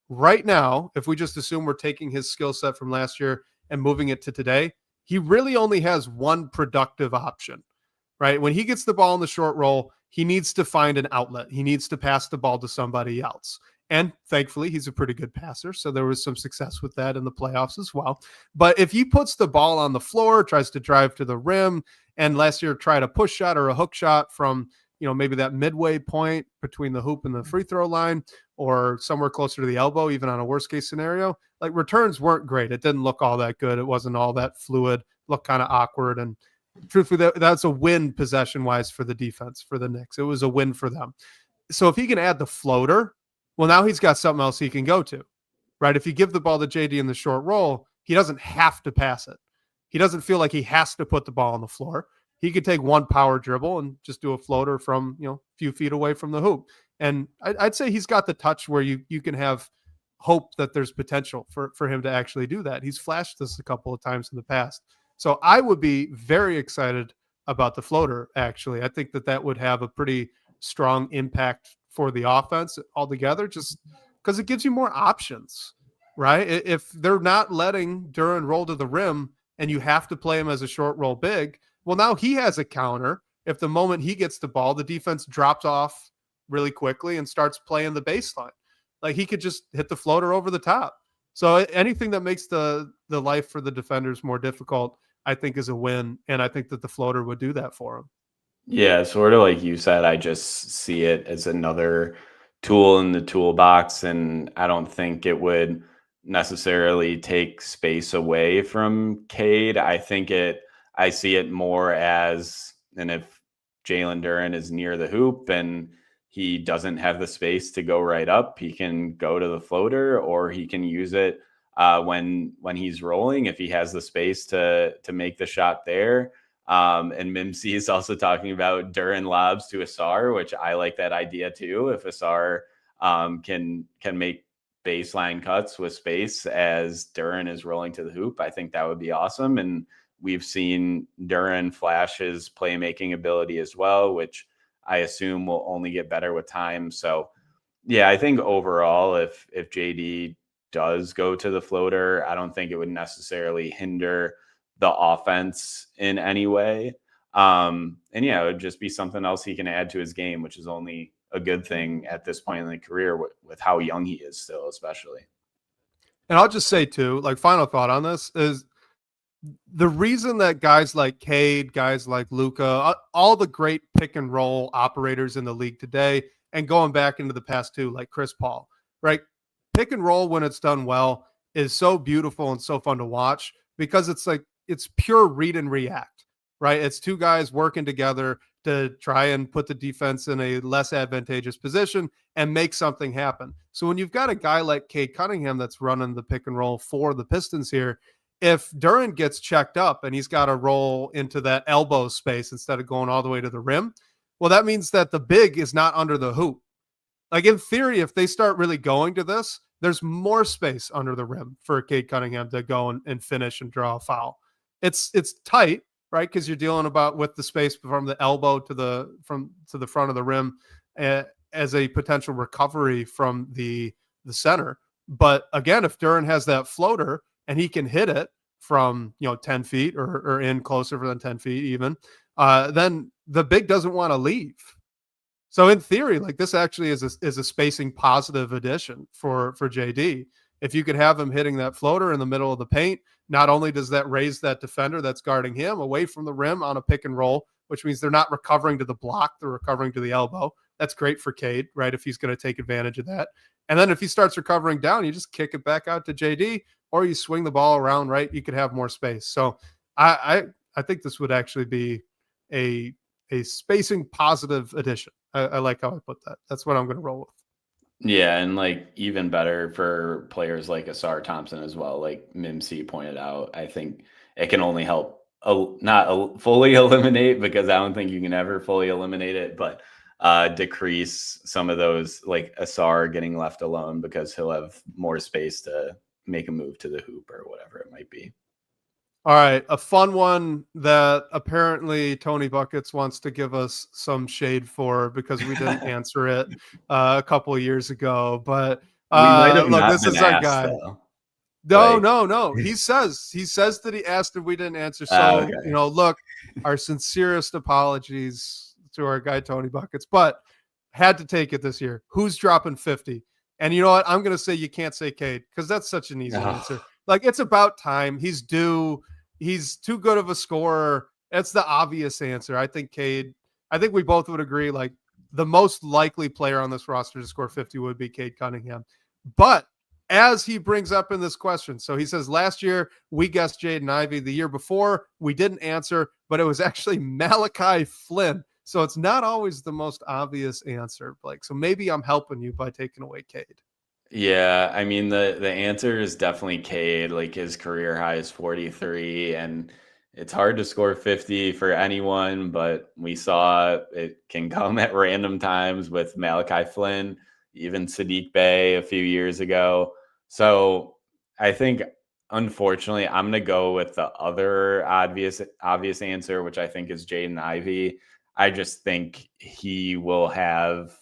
right now, if we just assume we're taking his skill set from last year and moving it to today, he really only has one productive option, right? When he gets the ball in the short roll, he needs to find an outlet. He needs to pass the ball to somebody else. And thankfully, he's a pretty good passer. So there was some success with that in the playoffs as well. But if he puts the ball on the floor, tries to drive to the rim, and last year tried a push shot or a hook shot from, maybe that midway point between the hoop and the free throw line, or somewhere closer to the elbow, even on a worst case scenario, like returns weren't great. It didn't look all that good. It wasn't all that fluid, looked kind of awkward. And truthfully, that's a win possession wise for the defense, for the Knicks. It was a win for them. So if he can add the floater, well, now he's got something else he can go to, right? If you give the ball to JD in the short roll, he doesn't have to pass it. He doesn't feel like he has to put the ball on the floor. He could take one power dribble and just do a floater from, a few feet away from the hoop. And I'd say he's got the touch where you can have hope that there's potential for him to actually do that. He's flashed this a couple of times in the past. So I would be very excited about the floater, actually. I think that would have a pretty strong impact for the offense altogether, just because it gives you more options, right? If they're not letting Duren roll to the rim and you have to play him as a short roll big, well, now he has a counter. If the moment he gets the ball, the defense drops off really quickly and starts playing the baseline. Like, he could just hit the floater over the top. So anything that makes the life for the defenders more difficult, I think, is a win. And I think that the floater would do that for him. Yeah, sort of like you said, I just see it as another tool in the toolbox, and I don't think it would necessarily take space away from Cade. I see it more as, and if Jalen Duren is near the hoop and he doesn't have the space to go right up, he can go to the floater, or he can use it when he's rolling, if he has the space to make the shot there. And Mimsy is also talking about Duren lobs to Asar, which I like that idea too. If Asar can make baseline cuts with space as Duren is rolling to the hoop, I think that would be awesome. And we've seen Duren flash his playmaking ability as well, which I assume will only get better with time. So yeah, I think overall, if JD does go to the floater, I don't think it would necessarily hinder the offense in any way. And yeah, it would just be something else he can add to his game, which is only a good thing at this point in the career with how young he is still, especially. And I'll just say too, like, final thought on this is the reason that guys like Cade, guys like Luka, all the great pick and roll operators in the league today, and going back into the past too, like Chris Paul, right? Pick and roll, when it's done well, is so beautiful and so fun to watch, because it's pure read and react, right? It's two guys working together to try and put the defense in a less advantageous position and make something happen. So when you've got a guy like Cade Cunningham that's running the pick and roll for the Pistons here, if Duren gets checked up and he's got to roll into that elbow space instead of going all the way to the rim, well, that means that the big is not under the hoop. Like, in theory, if they start really going to this, there's more space under the rim for Cade Cunningham to go and finish and draw a foul. It's tight, right? Because you're dealing with the space from the elbow to the front of the rim as a potential recovery from the center. But again, if Duren has that floater and he can hit it from 10 feet or in closer than 10 feet even, then the big doesn't want to leave. So in theory, like, this actually is a spacing positive addition for JD. If you could have him hitting that floater in the middle of the paint, not only does that raise that defender that's guarding him away from the rim on a pick and roll, which means they're not recovering to the block, they're recovering to the elbow. That's great for Cade, right? If he's going to take advantage of that. And then if he starts recovering down, you just kick it back out to JD, or you swing the ball around, right? You could have more space. So I think this would actually be a spacing positive addition. I like how I put that. That's what I'm going to roll with. Yeah, and like, even better for players like Asar Thompson as well. Like Mimsy pointed out, I think it can only help not fully eliminate, because I don't think you can ever fully eliminate it, but decrease some of those, like Asar getting left alone, because he'll have more space to make a move to the hoop or whatever it might be. All right, a fun one that apparently Tony Buckets wants to give us some shade for, because we didn't answer it a couple of years ago. But this is our guy. Though. No. He says that he asked if we didn't answer. So okay. Look, our sincerest apologies to our guy Tony Buckets, but had to take it this year. Who's dropping 50? And you know what? I'm going to say you can't say Cade, because that's such an easy answer. Like, it's about time. He's due. He's too good of a scorer. That's the obvious answer. I think we both would agree, like, the most likely player on this roster to score 50 would be Cade Cunningham. But as he brings up in this question, so he says, last year we guessed Jaden Ivey. The year before we didn't answer, but it was actually Malachi Flynn. So it's not always the most obvious answer, Blake. So maybe I'm helping you by taking away Cade. Yeah, I mean the answer is definitely Cade. Like his career high is 43, and it's hard to score 50 for anyone, but we saw it can come at random times with Malachi Flynn, even Sadiq Bey a few years ago. So I think unfortunately I'm gonna go with the other obvious answer, which I think is Jaden Ivey. I just think he will have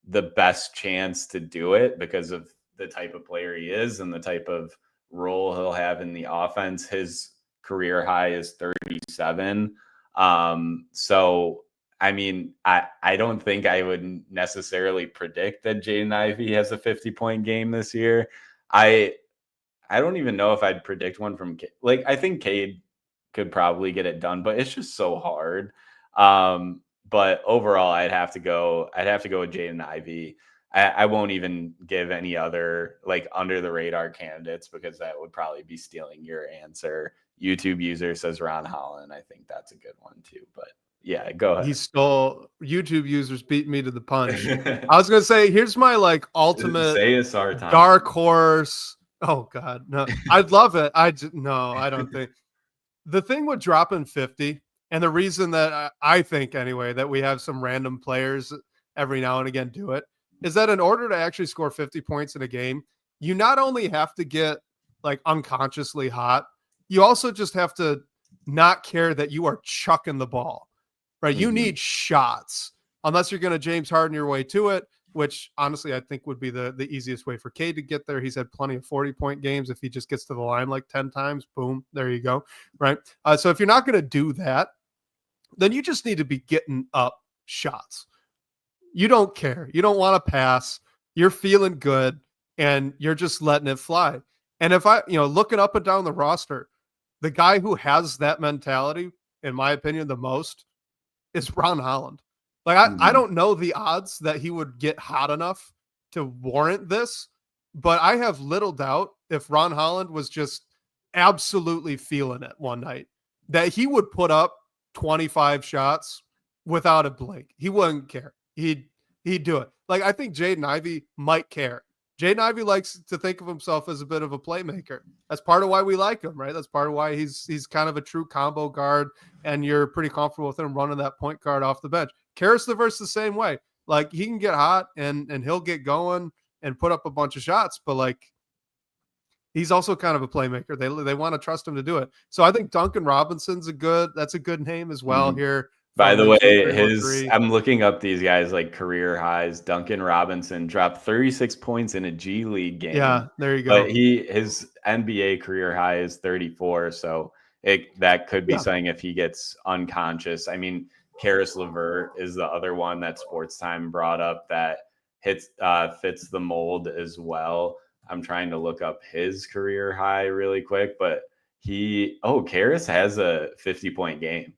the best chance to do it because of the type of player he is and the type of role he'll have in the offense. His career high is 37. So I mean, I don't think I would necessarily predict that Jaden Ivey has a 50-point game this year. I don't even know if I'd predict one from like I think Cade could probably get it done, but it's just so hard. But overall, I'd have to go with Jaden Ivey. I won't even give any other like under the radar candidates because that would probably be stealing your answer. YouTube user says Ron Holland. I think that's a good one too. But yeah, go ahead. He stole YouTube users beat me to the punch. I was gonna say, here's my like ultimate dark horse. Oh God, no, I'd love it. I don't think the thing with dropping 50, and the reason that I think anyway that we have some random players every now and again do it, is that in order to actually score 50 points in a game, you not only have to get like unconsciously hot, you also just have to not care that you are chucking the ball, right? Mm-hmm. You need shots unless you're going to James Harden your way to it, which honestly I think would be the easiest way for Cade to get there. He's had plenty of 40-point games. If he just gets to the line like 10 times, boom, there you go, right? So if you're not going to do that, then you just need to be getting up shots. You don't care. You don't want to pass. You're feeling good, and you're just letting it fly. And if looking up and down the roster, the guy who has that mentality, in my opinion, the most is Ron Holland. Like, I don't know the odds that he would get hot enough to warrant this, but I have little doubt if Ron Holland was just absolutely feeling it one night that he would put up 25 shots without a blink. He wouldn't care. He'd do it. Like, I think Jaden Ivey might care. Jaden Ivey likes to think of himself as a bit of a playmaker. That's part of why we like him, right? That's part of why he's kind of a true combo guard, and you're pretty comfortable with him running that point guard off the bench. Karis LeVert's the same way. Like, he can get hot and he'll get going and put up a bunch of shots, but like, he's also kind of a playmaker. They want to trust him to do it. So I think Duncan Robinson's that's a good name as well here. By the way, I'm looking up these guys like career highs. Duncan Robinson dropped 36 points in a G League game. Yeah, there you go. But his NBA career high is 34, so that could be something if he gets unconscious. I mean, Karis LeVert is the other one that Sports Time brought up that fits the mold as well. I'm trying to look up his career high really quick, but Karis has a 50-point game.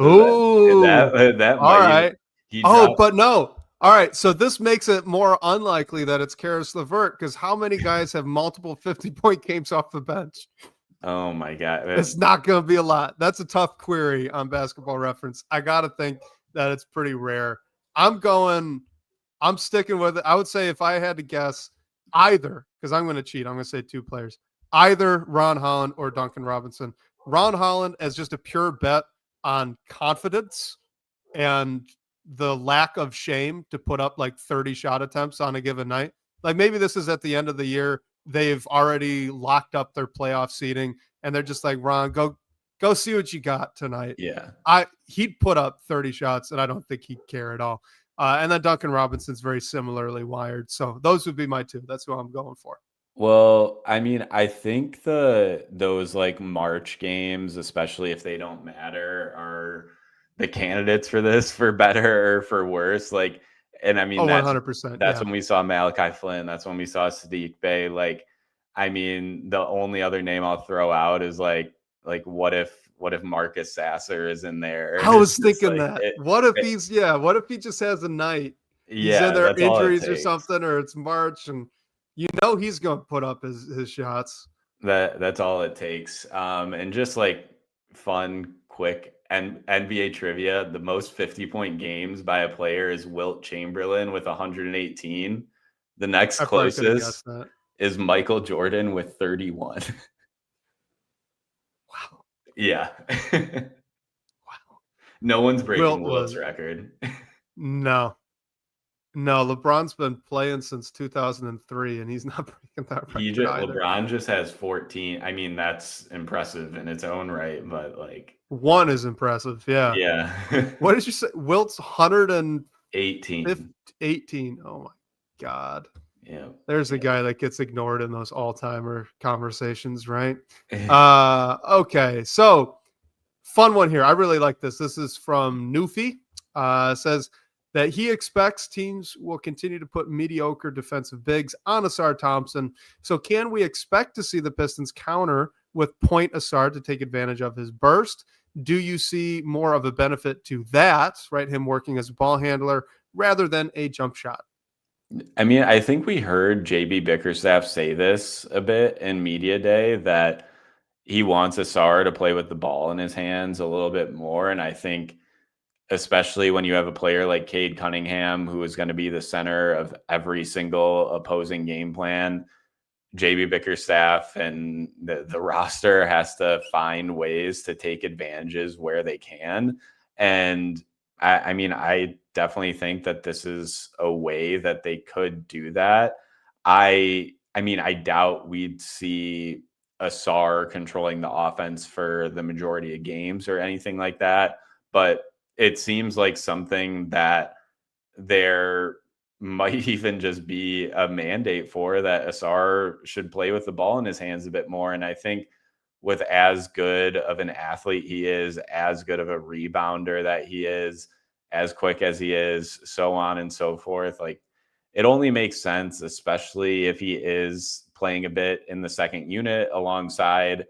Oh, that all right. But no. All right. So this makes it more unlikely that it's Karis LeVert, because how many guys have multiple 50-point games off the bench? Oh my God. It's not going to be a lot. That's a tough query on Basketball Reference. I got to think that it's pretty rare. I'm sticking with it. I would say if I had to guess either, because I'm going to cheat, I'm going to say two players, either Ron Holland or Duncan Robinson. Ron Holland as just a pure bet on confidence and the lack of shame to put up like 30 shot attempts on a given night. Like, maybe this is at the end of the year. They've already locked up their playoff seeding and they're just like, Ron, go see what you got tonight. Yeah. He'd put up 30 shots and I don't think he'd care at all. And then Duncan Robinson's very similarly wired. So those would be my two. That's who I'm going for. Well, I mean, I think those like March games, especially if they don't matter, are the candidates for this, for better or for worse. Like, and I mean, 100%. That's when we saw Malachi Flynn. That's when we saw Sadiq Bey. Like, I mean, the only other name I'll throw out is like what if Marcus Sasser is in there? I was thinking what if he just has a night? He's in there injuries or something, or it's March and he's going to put up his shots. That's all it takes. And just like fun, quick NBA trivia, the most 50-point games by a player is Wilt Chamberlain with 118. The next closest is Michael Jordan with 31. Wow. Yeah. Wow. No one's breaking Wilt's record. No, LeBron's been playing since 2003, and he's not breaking that record either. LeBron just has 14. I mean, that's impressive in its own right, but like 1 is impressive. Yeah. Yeah. What did you say? Wilt's 118. 18. Oh my God. Yeah. There's a guy that gets ignored in those all-timer conversations, right? Okay. So fun one here. I really like this. This is from Newfie. Says that he expects teams will continue to put mediocre defensive bigs on Ausar Thompson. So can we expect to see the Pistons counter with point Ausar to take advantage of his burst? Do you see more of a benefit to that, right? Him working as a ball handler rather than a jump shot? I mean, I think we heard JB Bickerstaff say this a bit in media day that he wants Ausar to play with the ball in his hands a little bit more. And I think especially when you have a player like Cade Cunningham, who is going to be the center of every single opposing game plan, JB Bickerstaff and the roster has to find ways to take advantages where they can. And I mean, I definitely think that this is a way that they could do that. I mean, I doubt we'd see Ausar controlling the offense for the majority of games or anything like that. But it seems like something that there might even just be a mandate for, that Ausar should play with the ball in his hands a bit more. And I think with as good of an athlete he is, as good of a rebounder that he is, as quick as he is, so on and so forth, like it only makes sense, especially if he is playing a bit in the second unit alongside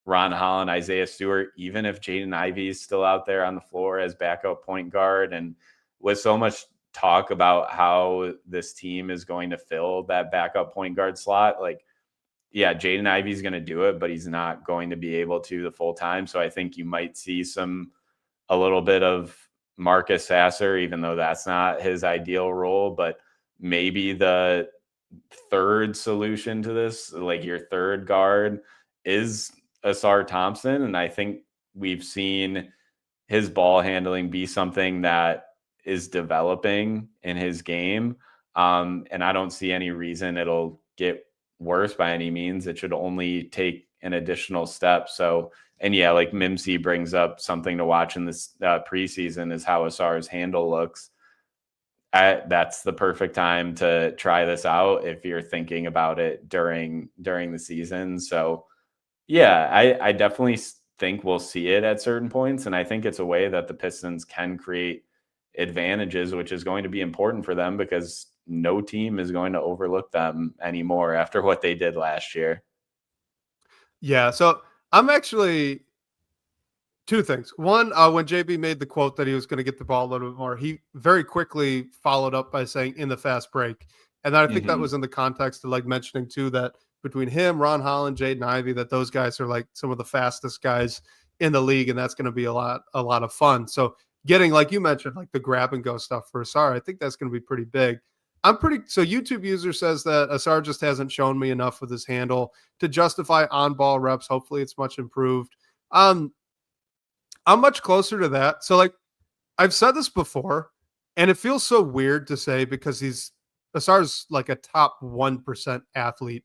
Ron Holland, Isaiah Stewart, even if Jaden Ivey is still out there on the floor as backup point guard. And with so much talk about how this team is going to fill that backup point guard slot, like, yeah, Jaden Ivey is going to do it, but he's not going to be able to the full time. So I think you might see a little bit of Marcus Sasser, even though that's not his ideal role, but maybe the third solution to this, like your third guard, is Ausar Thompson. And I think we've seen his ball handling be something that is developing in his game. And I don't see any reason it'll get worse by any means. It should only take an additional step. So, and yeah, like Mimsy brings up, something to watch in this preseason is how Ausar's handle looks. That's the perfect time to try this out if you're thinking about it during the season. So yeah, I definitely think we'll see it at certain points. And I think it's a way that the Pistons can create advantages, which is going to be important for them because no team is going to overlook them anymore after what they did last year. Yeah. So I'm actually two things. One, when JB made the quote that he was going to get the ball a little bit more, he very quickly followed up by saying in the fast break. And I think that was in the context of like mentioning too, that between him, Ron Holland, Jaden Ivey, that those guys are like some of the fastest guys in the league. And that's going to be a lot of fun. So getting, like you mentioned, like the grab and go stuff for Ausar, I think that's going to be pretty big. So YouTube user says that Ausar just hasn't shown me enough with his handle to justify on-ball reps. Hopefully it's much improved. I'm much closer to that. So like I've said this before, and it feels so weird to say because Ausar's like a top 1% athlete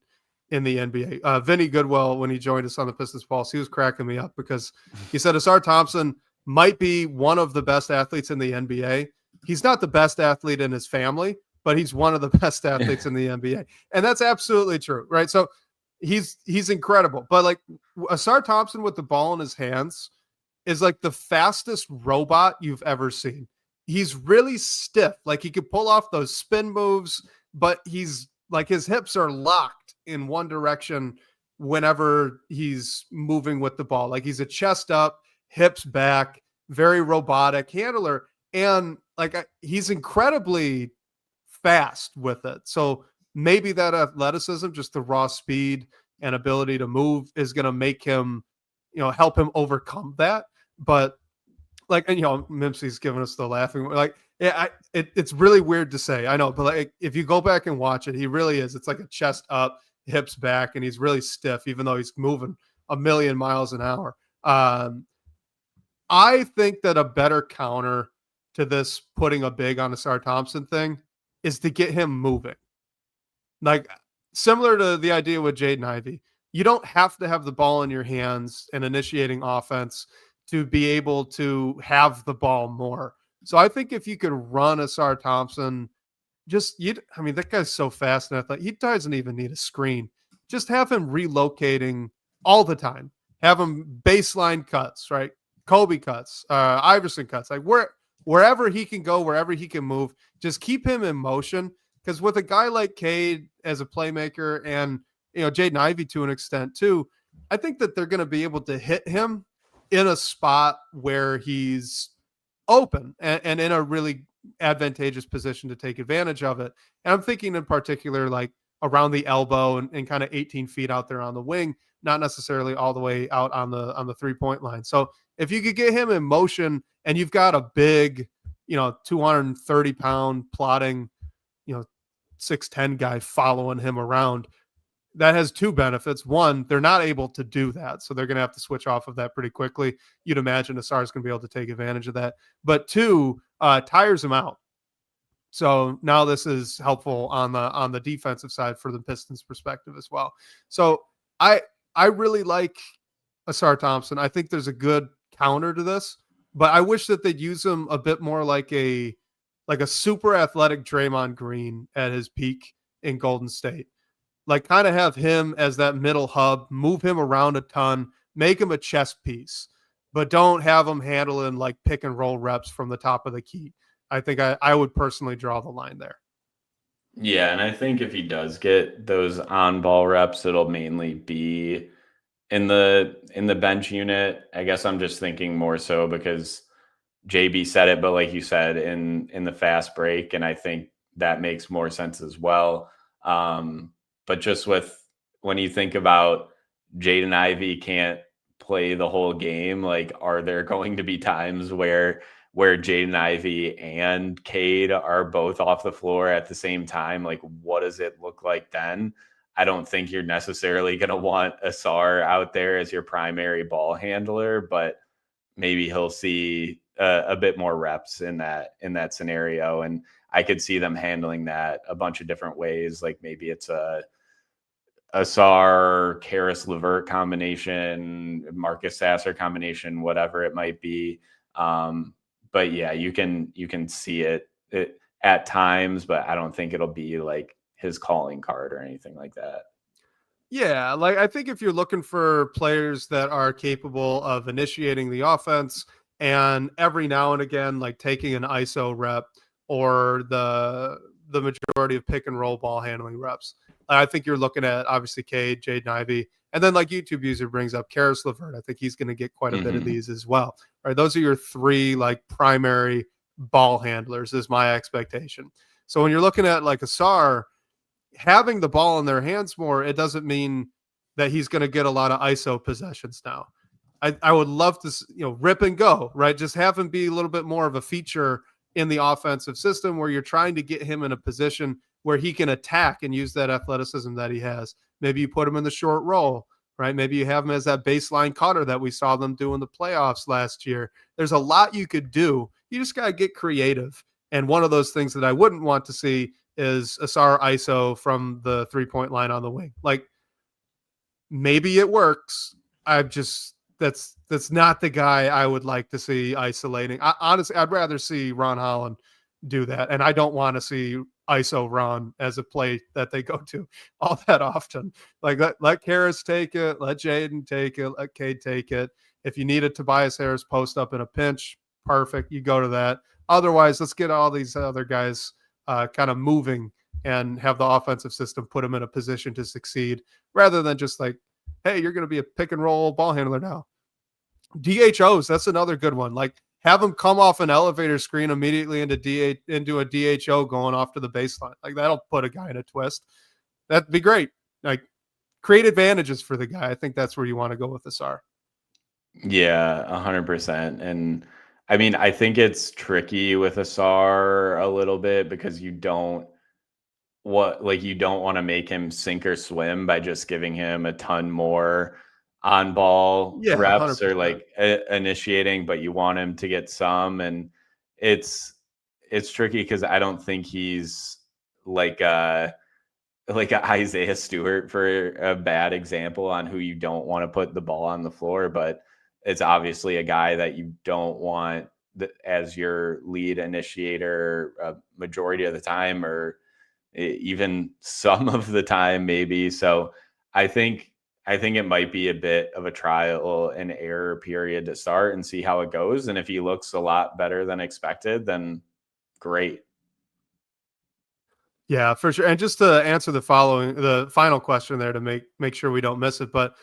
in the NBA. Vinny Goodwell, when he joined us on the Pistons Pulse, he was cracking me up because he said Ausar Thompson might be one of the best athletes in the NBA. He's not the best athlete in his family, but he's one of the best athletes in the NBA. And that's absolutely true, right? So he's incredible. But like Ausar Thompson with the ball in his hands is like the fastest robot you've ever seen. He's really stiff. Like he could pull off those spin moves, but he's like his hips are locked in one direction whenever he's moving with the ball. Like he's a chest up, hips back, very robotic handler. And like he's incredibly fast with it. So maybe that athleticism, just the raw speed and ability to move, is going to make him, help him overcome that. But like, and Mimsy's giving us the laughing, like Yeah, it's really weird to say. I know, but like if you go back and watch it, he really is. It's like a chest up, hips back, and he's really stiff, even though he's moving a million miles an hour. I think that a better counter to this putting a big on Asar Thompson thing is to get him moving. Like similar to the idea with Jaden Ivey, you don't have to have the ball in your hands and initiating offense to be able to have the ball more. So I think if you could run Asar Thompson, that guy's so fast and athletic. He doesn't even need a screen. Just have him relocating all the time. Have him baseline cuts, right? Kobe cuts, Iverson cuts, like wherever he can go, wherever he can move, just keep him in motion. Because with a guy like Cade as a playmaker and, Jaden Ivey to an extent too, I think that they're going to be able to hit him in a spot where he's open and in a really advantageous position to take advantage of it. And I'm thinking in particular, like around the elbow and kind of 18 feet out there on the wing, not necessarily all the way out on the 3-point line. So if you could get him in motion and you've got a big, 230 pound plotting, 6'10" guy following him around, that has two benefits. One, they're not able to do that. So they're going to have to switch off of that pretty quickly. You'd imagine Asar is going to be able to take advantage of that. But two, tires him out. So now this is helpful on the defensive side for the Pistons perspective as well. So I really like Asar Thompson. I think there's a good counter to this, but I wish that they'd use him a bit more like a super athletic Draymond Green at his peak in Golden State. Like kind of have him as that middle hub, move him around a ton, make him a chess piece, but don't have him handling like pick and roll reps from the top of the key. I think I would personally draw the line there. Yeah, and I think if he does get those on-ball reps, it'll mainly be in the bench unit. I guess I'm just thinking more so because JB said it, but like you said, in the fast break, and I think that makes more sense as well. But just when you think about Jaden Ivey can't play the whole game, like are there going to be times where Jaden Ivey and Cade are both off the floor at the same time? Like what does it look like then? I don't think you're necessarily going to want Asar out there as your primary ball handler, but maybe he'll see a bit more reps in that scenario. And I could see them handling that a bunch of different ways. Like maybe it's a Asar, Karis LeVert combination, Marcus Sasser combination, whatever it might be. But yeah, you can see it at times, but I don't think it'll be like his calling card or anything like that. Yeah, like I think if you're looking for players that are capable of initiating the offense and every now and again, like taking an ISO rep or the majority of pick and roll ball handling reps, I think you're looking at obviously Cade, Jaden Ivey, and then like YouTube user brings up Karis LeVert. I think he's going to get quite a bit of these as well. Right, those are your three like primary ball handlers is my expectation. So when you're looking at like Asar, having the ball in their hands more, it doesn't mean that he's going to get a lot of ISO possessions now. I would love to, rip and go, right? Just have him be a little bit more of a feature in the offensive system where you're trying to get him in a position where he can attack and use that athleticism that he has. Maybe you put him in the short roll, right? Maybe you have him as that baseline cutter that we saw them do in the playoffs last year. There's a lot you could do. You just got to get creative. And one of those things that I wouldn't want to see is Asar ISO from the 3-point line on the wing. Like maybe it works. That's not the guy I would like to see isolating. Honestly, I'd rather see Ron Holland do that. And I don't want to see ISO Ron as a play that they go to all that often. Like let Karis take it, let Jaden take it, let Cade take it. If you need a Tobias Harris post up in a pinch, perfect. You go to that. Otherwise, let's get all these other guys kind of moving and have the offensive system put them in a position to succeed rather than just like, hey, you're going to be a pick and roll ball handler now. DHOs, that's another good one. Like have them come off an elevator screen immediately into a DHO going off to the baseline. Like that'll put a guy in a twist. That'd be great. Like create advantages for the guy. I think that's where you want to go with Asar. Yeah, 100%. And I mean, I think it's tricky with Asar a little bit because you don't want to make him sink or swim by just giving him a ton more on ball reps 100%. or like initiating, but you want him to get some. And it's tricky because I don't think he's like a Isaiah Stewart, for a bad example, on who you don't want to put the ball on the floor, but it's obviously a guy that you don't want as your lead initiator majority of the time, or even some of the time maybe. So I think it might be a bit of a trial and error period to start and see how it goes. And if he looks a lot better than expected, then great. Yeah, for sure. And just to answer the final question there to make sure we don't miss it, but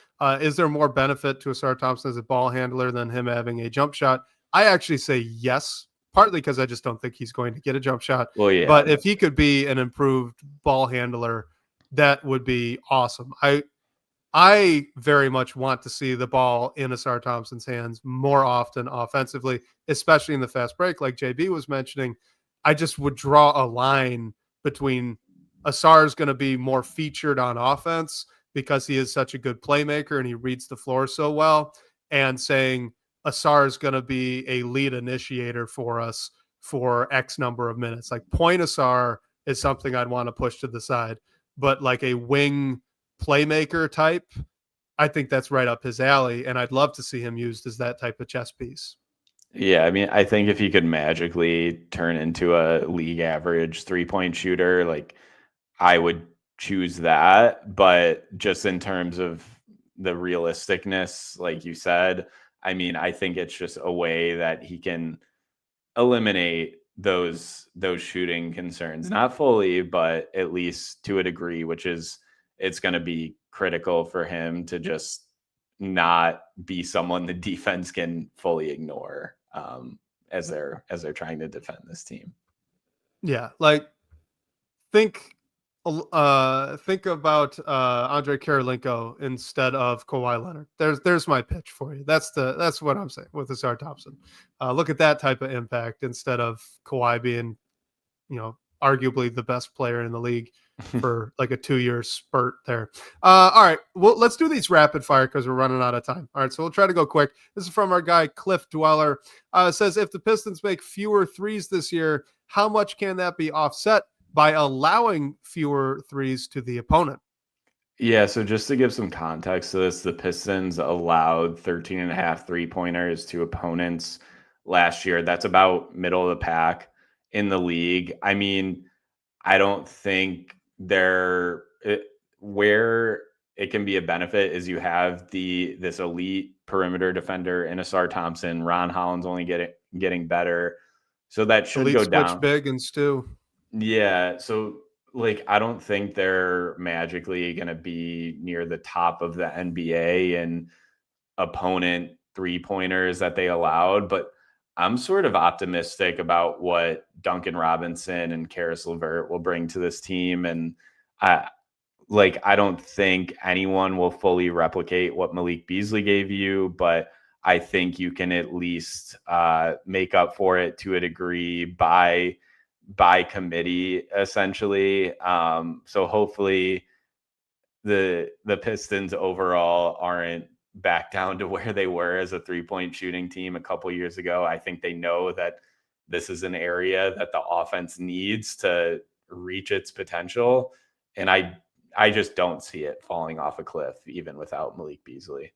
is there more benefit to Asar Thompson as a ball handler than him having a jump shot? I actually say yes, partly because I just don't think he's going to get a jump shot. Well, yeah. But if he could be an improved ball handler, that would be awesome. I very much want to see the ball in Asar Thompson's hands more often offensively, especially in the fast break, like JB was mentioning. I just would draw a line between Asar is going to be more featured on offense because he is such a good playmaker and he reads the floor so well, and saying Asar is going to be a lead initiator for us for X number of minutes. Like point Asar is something I'd want to push to the side, but like a wing playmaker type, I think that's right up his alley, and I'd love to see him used as that type of chess piece. Yeah, I mean, I think if he could magically turn into a league average 3-point shooter, like I would choose that. But just in terms of the realisticness, like you said, I mean, I think it's just a way that he can eliminate those shooting concerns, not fully, but at least to a degree, which is it's going to be critical for him to just not be someone the defense can fully ignore as they're trying to defend this team. Yeah, like think about Andre Karolinko instead of Kawhi Leonard. There's my pitch for you. That's what I'm saying with Asar Thompson. Look at that type of impact instead of Kawhi being, arguably the best player in the league for like a 2-year spurt there. All right, well, let's do these rapid fire because we're running out of time. All right, so we'll try to go quick. This is from our guy Cliff Dweller. Says, if the Pistons make fewer threes this year, how much can that be offset by allowing fewer threes to the opponent? Yeah, so just to give some context to this, the Pistons allowed 13.5 3-pointers to opponents last year. That's about middle of the pack in the league. I mean, I don't think where it can be a benefit is you have this elite perimeter defender in Asar Thompson. Ron Holland's only getting better, so that should elite go switch down. Big and Stu. Yeah, so like I don't think they're magically going to be near the top of the NBA and opponent 3-pointers that they allowed, but I'm sort of optimistic about what Duncan Robinson and Karis LeVert will bring to this team. And I don't think anyone will fully replicate what Malik Beasley gave you, but I think you can at least make up for it to a degree by committee, essentially. So hopefully the Pistons overall aren't back down to where they were as a 3-point shooting team a couple years ago. I think they know that this is an area that the offense needs to reach its potential. And I just don't see it falling off a cliff, even without Malik Beasley.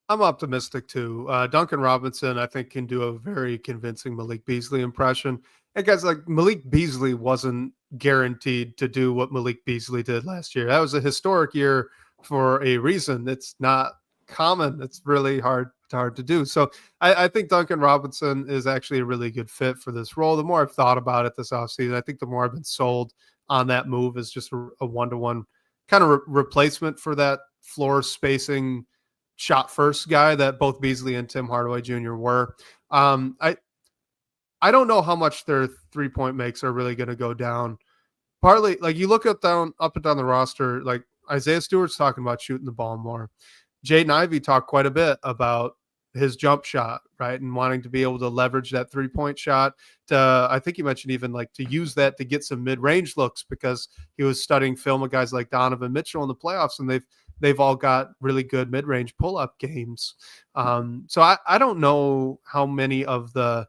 I'm optimistic too. Duncan Robinson, I think, can do a very convincing Malik Beasley impression. And guys, like Malik Beasley wasn't guaranteed to do what Malik Beasley did last year. That was a historic year for a reason. It's not common. It's really hard to do. So I think Duncan Robinson is actually a really good fit for this role. The more I've thought about it this offseason, I think the more I've been sold on that move as just a one-to-one kind of replacement for that floor spacing shot first guy that both Beasley and Tim Hardaway Jr. were. I don't know how much their 3-point makes are really going to go down. Partly, like you look up and down the roster, like Isaiah Stewart's talking about shooting the ball more. Jaden Ivey talked quite a bit about his jump shot, right? And wanting to be able to leverage that 3-point shot to, I think you mentioned even like to use that to get some mid-range looks, because he was studying film of guys like Donovan Mitchell in the playoffs, and they've all got really good mid-range pull-up games. So I don't know how many of the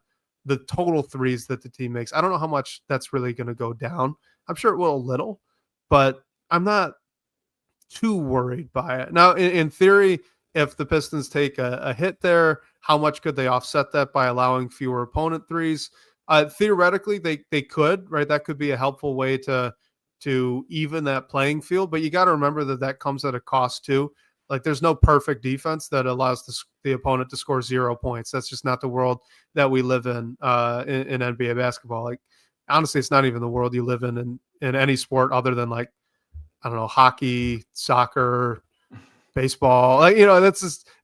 total threes that the team makes. I don't know how much that's really going to go down. I'm sure it will a little, but I'm not too worried by it. Now, in theory, if the Pistons take a hit there, how much could they offset that by allowing fewer opponent threes? Theoretically, they could, right? That could be a helpful way to even that playing field. But you got to remember that comes at a cost too. Like, there's no perfect defense that allows the opponent to score 0 points. That's just not the world that we live in NBA basketball. Like, honestly, it's not even the world you live in any sport other than, like, I don't know, hockey, soccer, baseball. Like,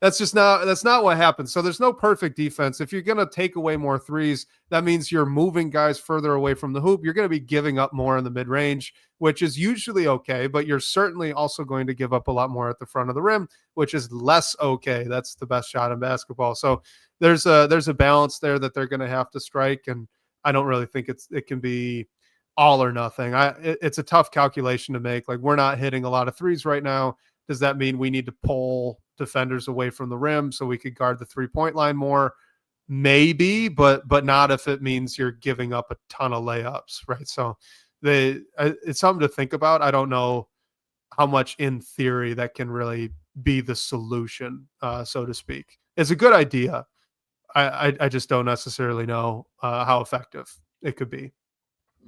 that's not what happens. So there's no perfect defense. If you're going to take away more threes, that means you're moving guys further away from the hoop. You're going to be giving up more in the mid-range, which is usually okay, but you're certainly also going to give up a lot more at the front of the rim, which is less okay. That's the best shot in basketball. So there's a balance there that they're going to have to strike, and I don't really think it can be all or nothing. It's a tough calculation to make. Like, we're not hitting a lot of threes right now. Does that mean we need to pull defenders away from the rim so we could guard the 3-point line more? Maybe, but not if it means you're giving up a ton of layups, right? So it's something to think about. I don't know how much in theory that can really be the solution, so to speak. It's a good idea. I just don't necessarily know how effective it could be.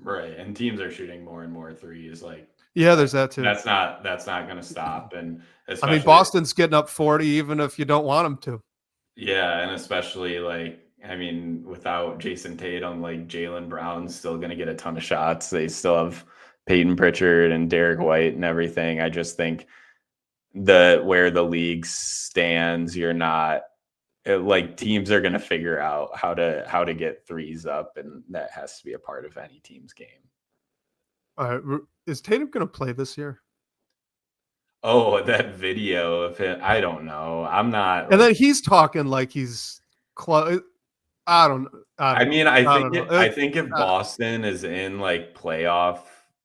Right. And teams are shooting more and more threes. Like, yeah, there's that too. That's not going to stop. And I mean, Boston's getting up 40, even if you don't want them to. Yeah. And especially, like, I mean, without Jason Tatum, like, Jaylen Brown's still going to get a ton of shots. They still have Peyton Pritchard and Derek White and everything. I just think where the league stands, you're not, like, teams are going to figure out how to get threes up, and that has to be a part of any team's game. Is Tatum going to play this year? Oh, that video of it. I don't know. I'm not. And then he's talking like he's close. I think if Boston is in, like, playoff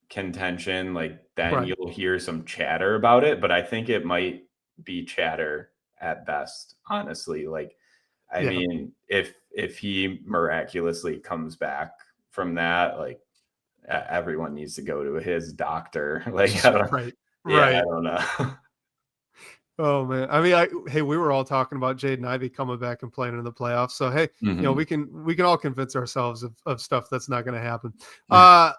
contention, like, then right, you'll hear some chatter about it. But I think it might be chatter at best, honestly. Like, I mean, if he miraculously comes back from that, like, everyone needs to go to his doctor. Like, I don't know. Oh man. I mean, we were all talking about Jaden Ivey coming back and playing in the playoffs. So, hey, we can all convince ourselves of stuff that's not going to happen.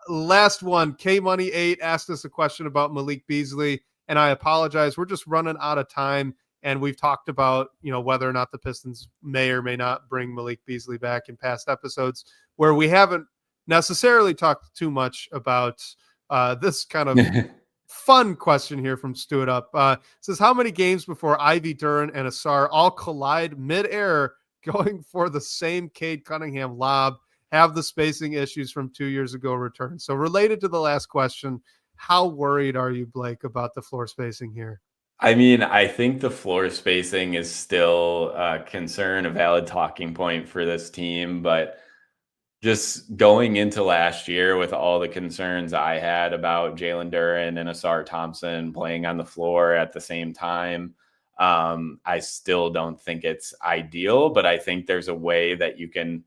Last one, K Money 8 asked us a question about Malik Beasley, and I apologize. We're just running out of time. And we've talked about, whether or not the Pistons may or may not bring Malik Beasley back in past episodes, where we haven't necessarily talked too much about this kind of fun question here from Stu It Up. Says, how many games before Ivy, Duren, and Asar all collide midair going for the same Cade Cunningham lob have the spacing issues from 2 years ago return? So, related to the last question, how worried are you, Blake, about the floor spacing here? I mean, I think the floor spacing is still a concern, a valid talking point for this team. But just going into last year with all the concerns I had about Jalen Duren and Asar Thompson playing on the floor at the same time, I still don't think it's ideal. But I think there's a way that you can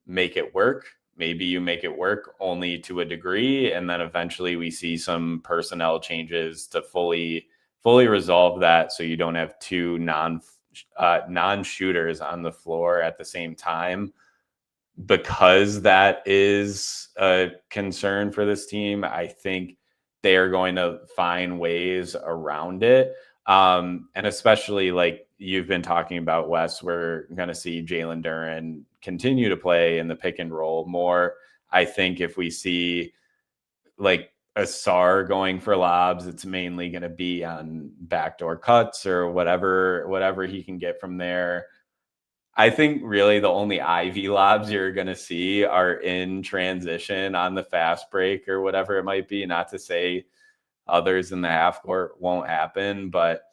make it work. Maybe you make it work only to a degree, and then eventually we see some personnel changes to fully resolve that, so you don't have two non-shooters on the floor at the same time. Because that is a concern for this team, I think they are going to find ways around it. And especially, like you've been talking about, Wes, we're going to see Jalen Duren continue to play in the pick and roll more. I think if we see, like, Asar going for lobs, it's mainly going to be on backdoor cuts or whatever he can get from there. I think really the only Ivy lobs you're going to see are in transition on the fast break or whatever it might be. Not to say others in the half court won't happen, but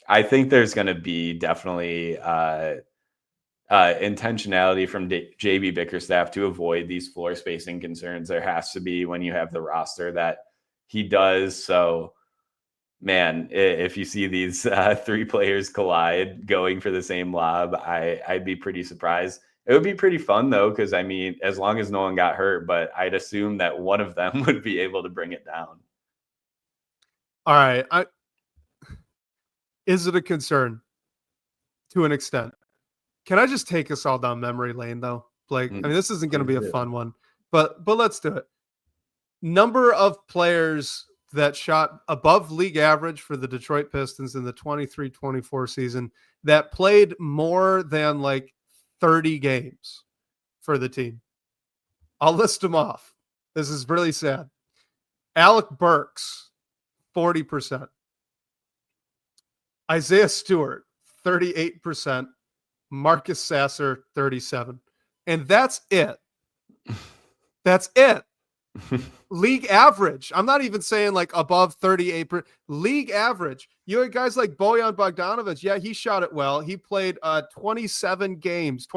I think there's going to be definitely intentionality from JB Bickerstaff to avoid these floor spacing concerns. There has to be when you have the roster that he does. So, man, if you see these 3 players collide going for the same lob, I'd be pretty surprised. It would be pretty fun, though, because, I mean, as long as no one got hurt, but I'd assume that one of them would be able to bring it down. All right. Is it a concern? To an extent. Can I just take us all down memory lane, though, Blake? I mean, this isn't going to be a fun one, but let's do it. Number of players that shot above league average for the Detroit Pistons in the 23-24 season that played more than like 30 games for the team. I'll list them off. This is really sad. Alec Burks, 40%. Isaiah Stewart, 38%. Marcus Sasser, 37%. And that's it. That's it. League average. I'm not even saying like above 38%. League average. You had guys like Bojan Bogdanovic. Yeah, he shot it well. He played 28 games,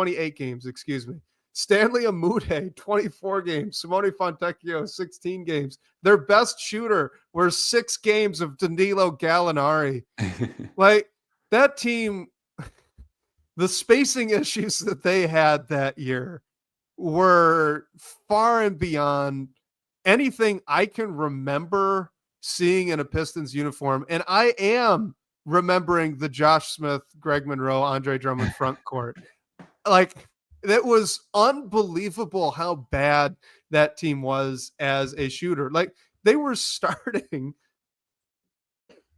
Stanley Amude, 24 games. Simone Fontecchio, 16 games. Their best shooter were 6 games of Danilo Gallinari. Like, that team, the spacing issues that they had that year were far and beyond anything I can remember seeing in a Pistons uniform. And I am remembering the Josh Smith, Greg Monroe, Andre Drummond front court. Like, it was unbelievable how bad that team was as a shooter. Like, they were starting.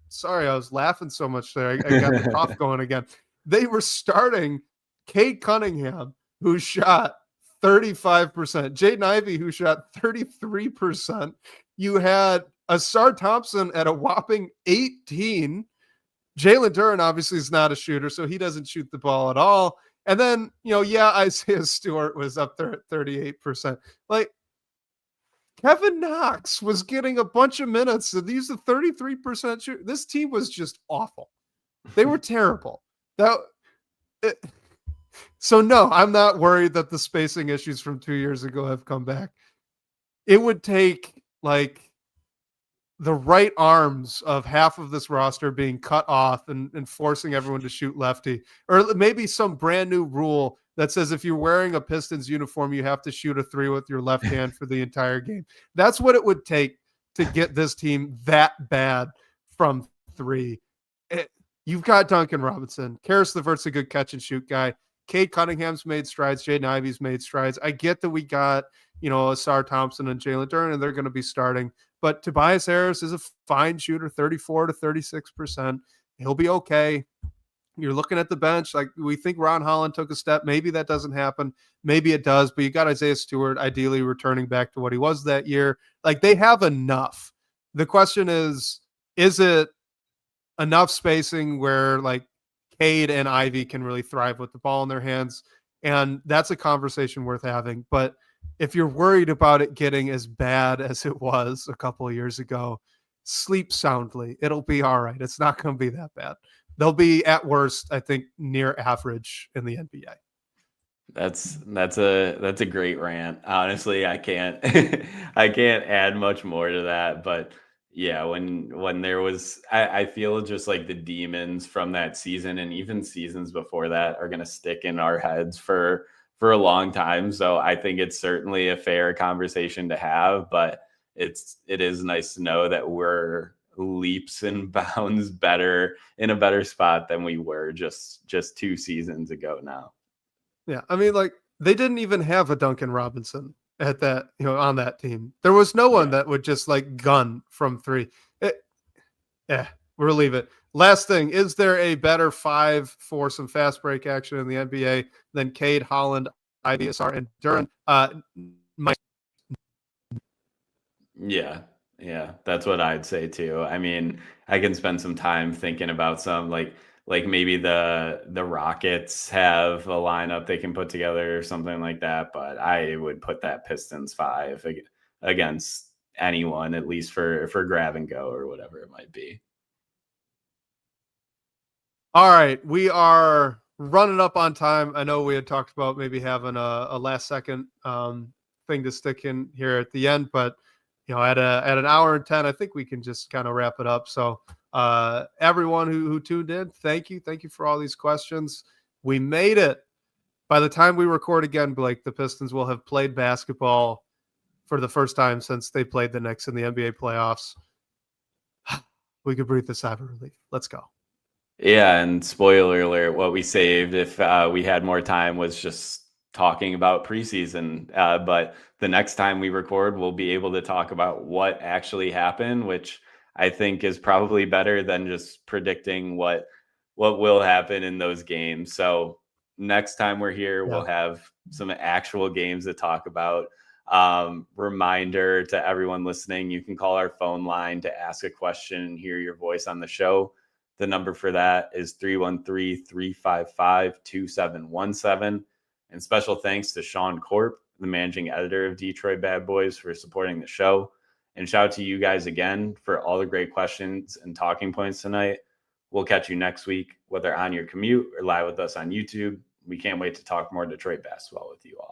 Sorry, I was laughing so much there. I got the cough going again. They were starting Cade Cunningham, who shot 35%. Jaden Ivey, who shot 33%. You had Asar Thompson at a whopping 18. Jalen Duren obviously is not a shooter, so he doesn't shoot the ball at all. And then, Isaiah Stewart was up there at 38%. Like, Kevin Knox was getting a bunch of minutes, and these are 33% shoot. This team was just awful. They were terrible. So no, I'm not worried that the spacing issues from 2 years ago have come back. It would take like the right arms of half of this roster being cut off and forcing everyone to shoot lefty, or maybe some brand new rule that says if you're wearing a Pistons uniform, you have to shoot a 3 with your left hand for the entire game. That's what it would take to get this team that bad from 3. You've got Duncan Robinson. Karis LeVert's a good catch and shoot guy. Cade Cunningham's made strides. Jaden Ivey's made strides. I get that we got, Asar Thompson and Jalen Duren, and they're going to be starting. But Tobias Harris is a fine shooter, 34 to 36%. He'll be okay. You're looking at the bench. Like, we think Ron Holland took a step. Maybe that doesn't happen. Maybe it does. But you got Isaiah Stewart ideally returning back to what he was that year. Like, they have enough. The question is it enough spacing where like Cade and Ivy can really thrive with the ball in their hands? And that's a conversation worth having. But if you're worried about it getting as bad as it was a couple of years ago, sleep soundly. It'll be all right. It's not going to be that bad. They'll be at worst, I think, near average in the NBA. That's a great rant. Honestly, I can't add much more to that, but yeah, when there was, I feel just like the demons from that season and even seasons before that are going to stick in our heads for a long time. So I think it's certainly a fair conversation to have, but it is nice to know that we're leaps and bounds better in a better spot than we were just 2 seasons ago now. Yeah. I mean, like, they didn't even have a Duncan Robinson at that, on that team. There was no one that would just like gun from 3. We'll leave it. Last thing, is there a better 5 for some fast break action in the NBA than Cade, Holland, Ivy, Asar, and Duren? Yeah, that's what I'd say too. I mean, I can spend some time thinking about some like maybe the Rockets have a lineup they can put together or something like that, but I would put that Pistons 5 against anyone, at least for grab and go or whatever it might be. All right. We are running up on time. I know we had talked about maybe having a last second thing to stick in here at the end, but at an hour and 10, I think we can just kind of wrap it up. So everyone who tuned in, thank you for all these questions. We made it. By the time we record again, Blake, the Pistons will have played basketball for the first time since they played the Knicks in the NBA playoffs. We could breathe a sigh of relief. Let's go. Yeah, and spoiler alert, what we saved if we had more time was just talking about preseason. But the next time we record, we'll be able to talk about what actually happened, which I think is probably better than just predicting what will happen in those games. So next time we're here, we'll have some actual games to talk about. Reminder to everyone listening, you can call our phone line to ask a question and hear your voice on the show. The number for that is 313-355-2717. And special thanks to Sean Corp, the managing editor of Detroit Bad Boys, for supporting the show. And shout out to you guys again for all the great questions and talking points tonight. We'll catch you next week, whether on your commute or live with us on YouTube. We can't wait to talk more Detroit basketball with you all.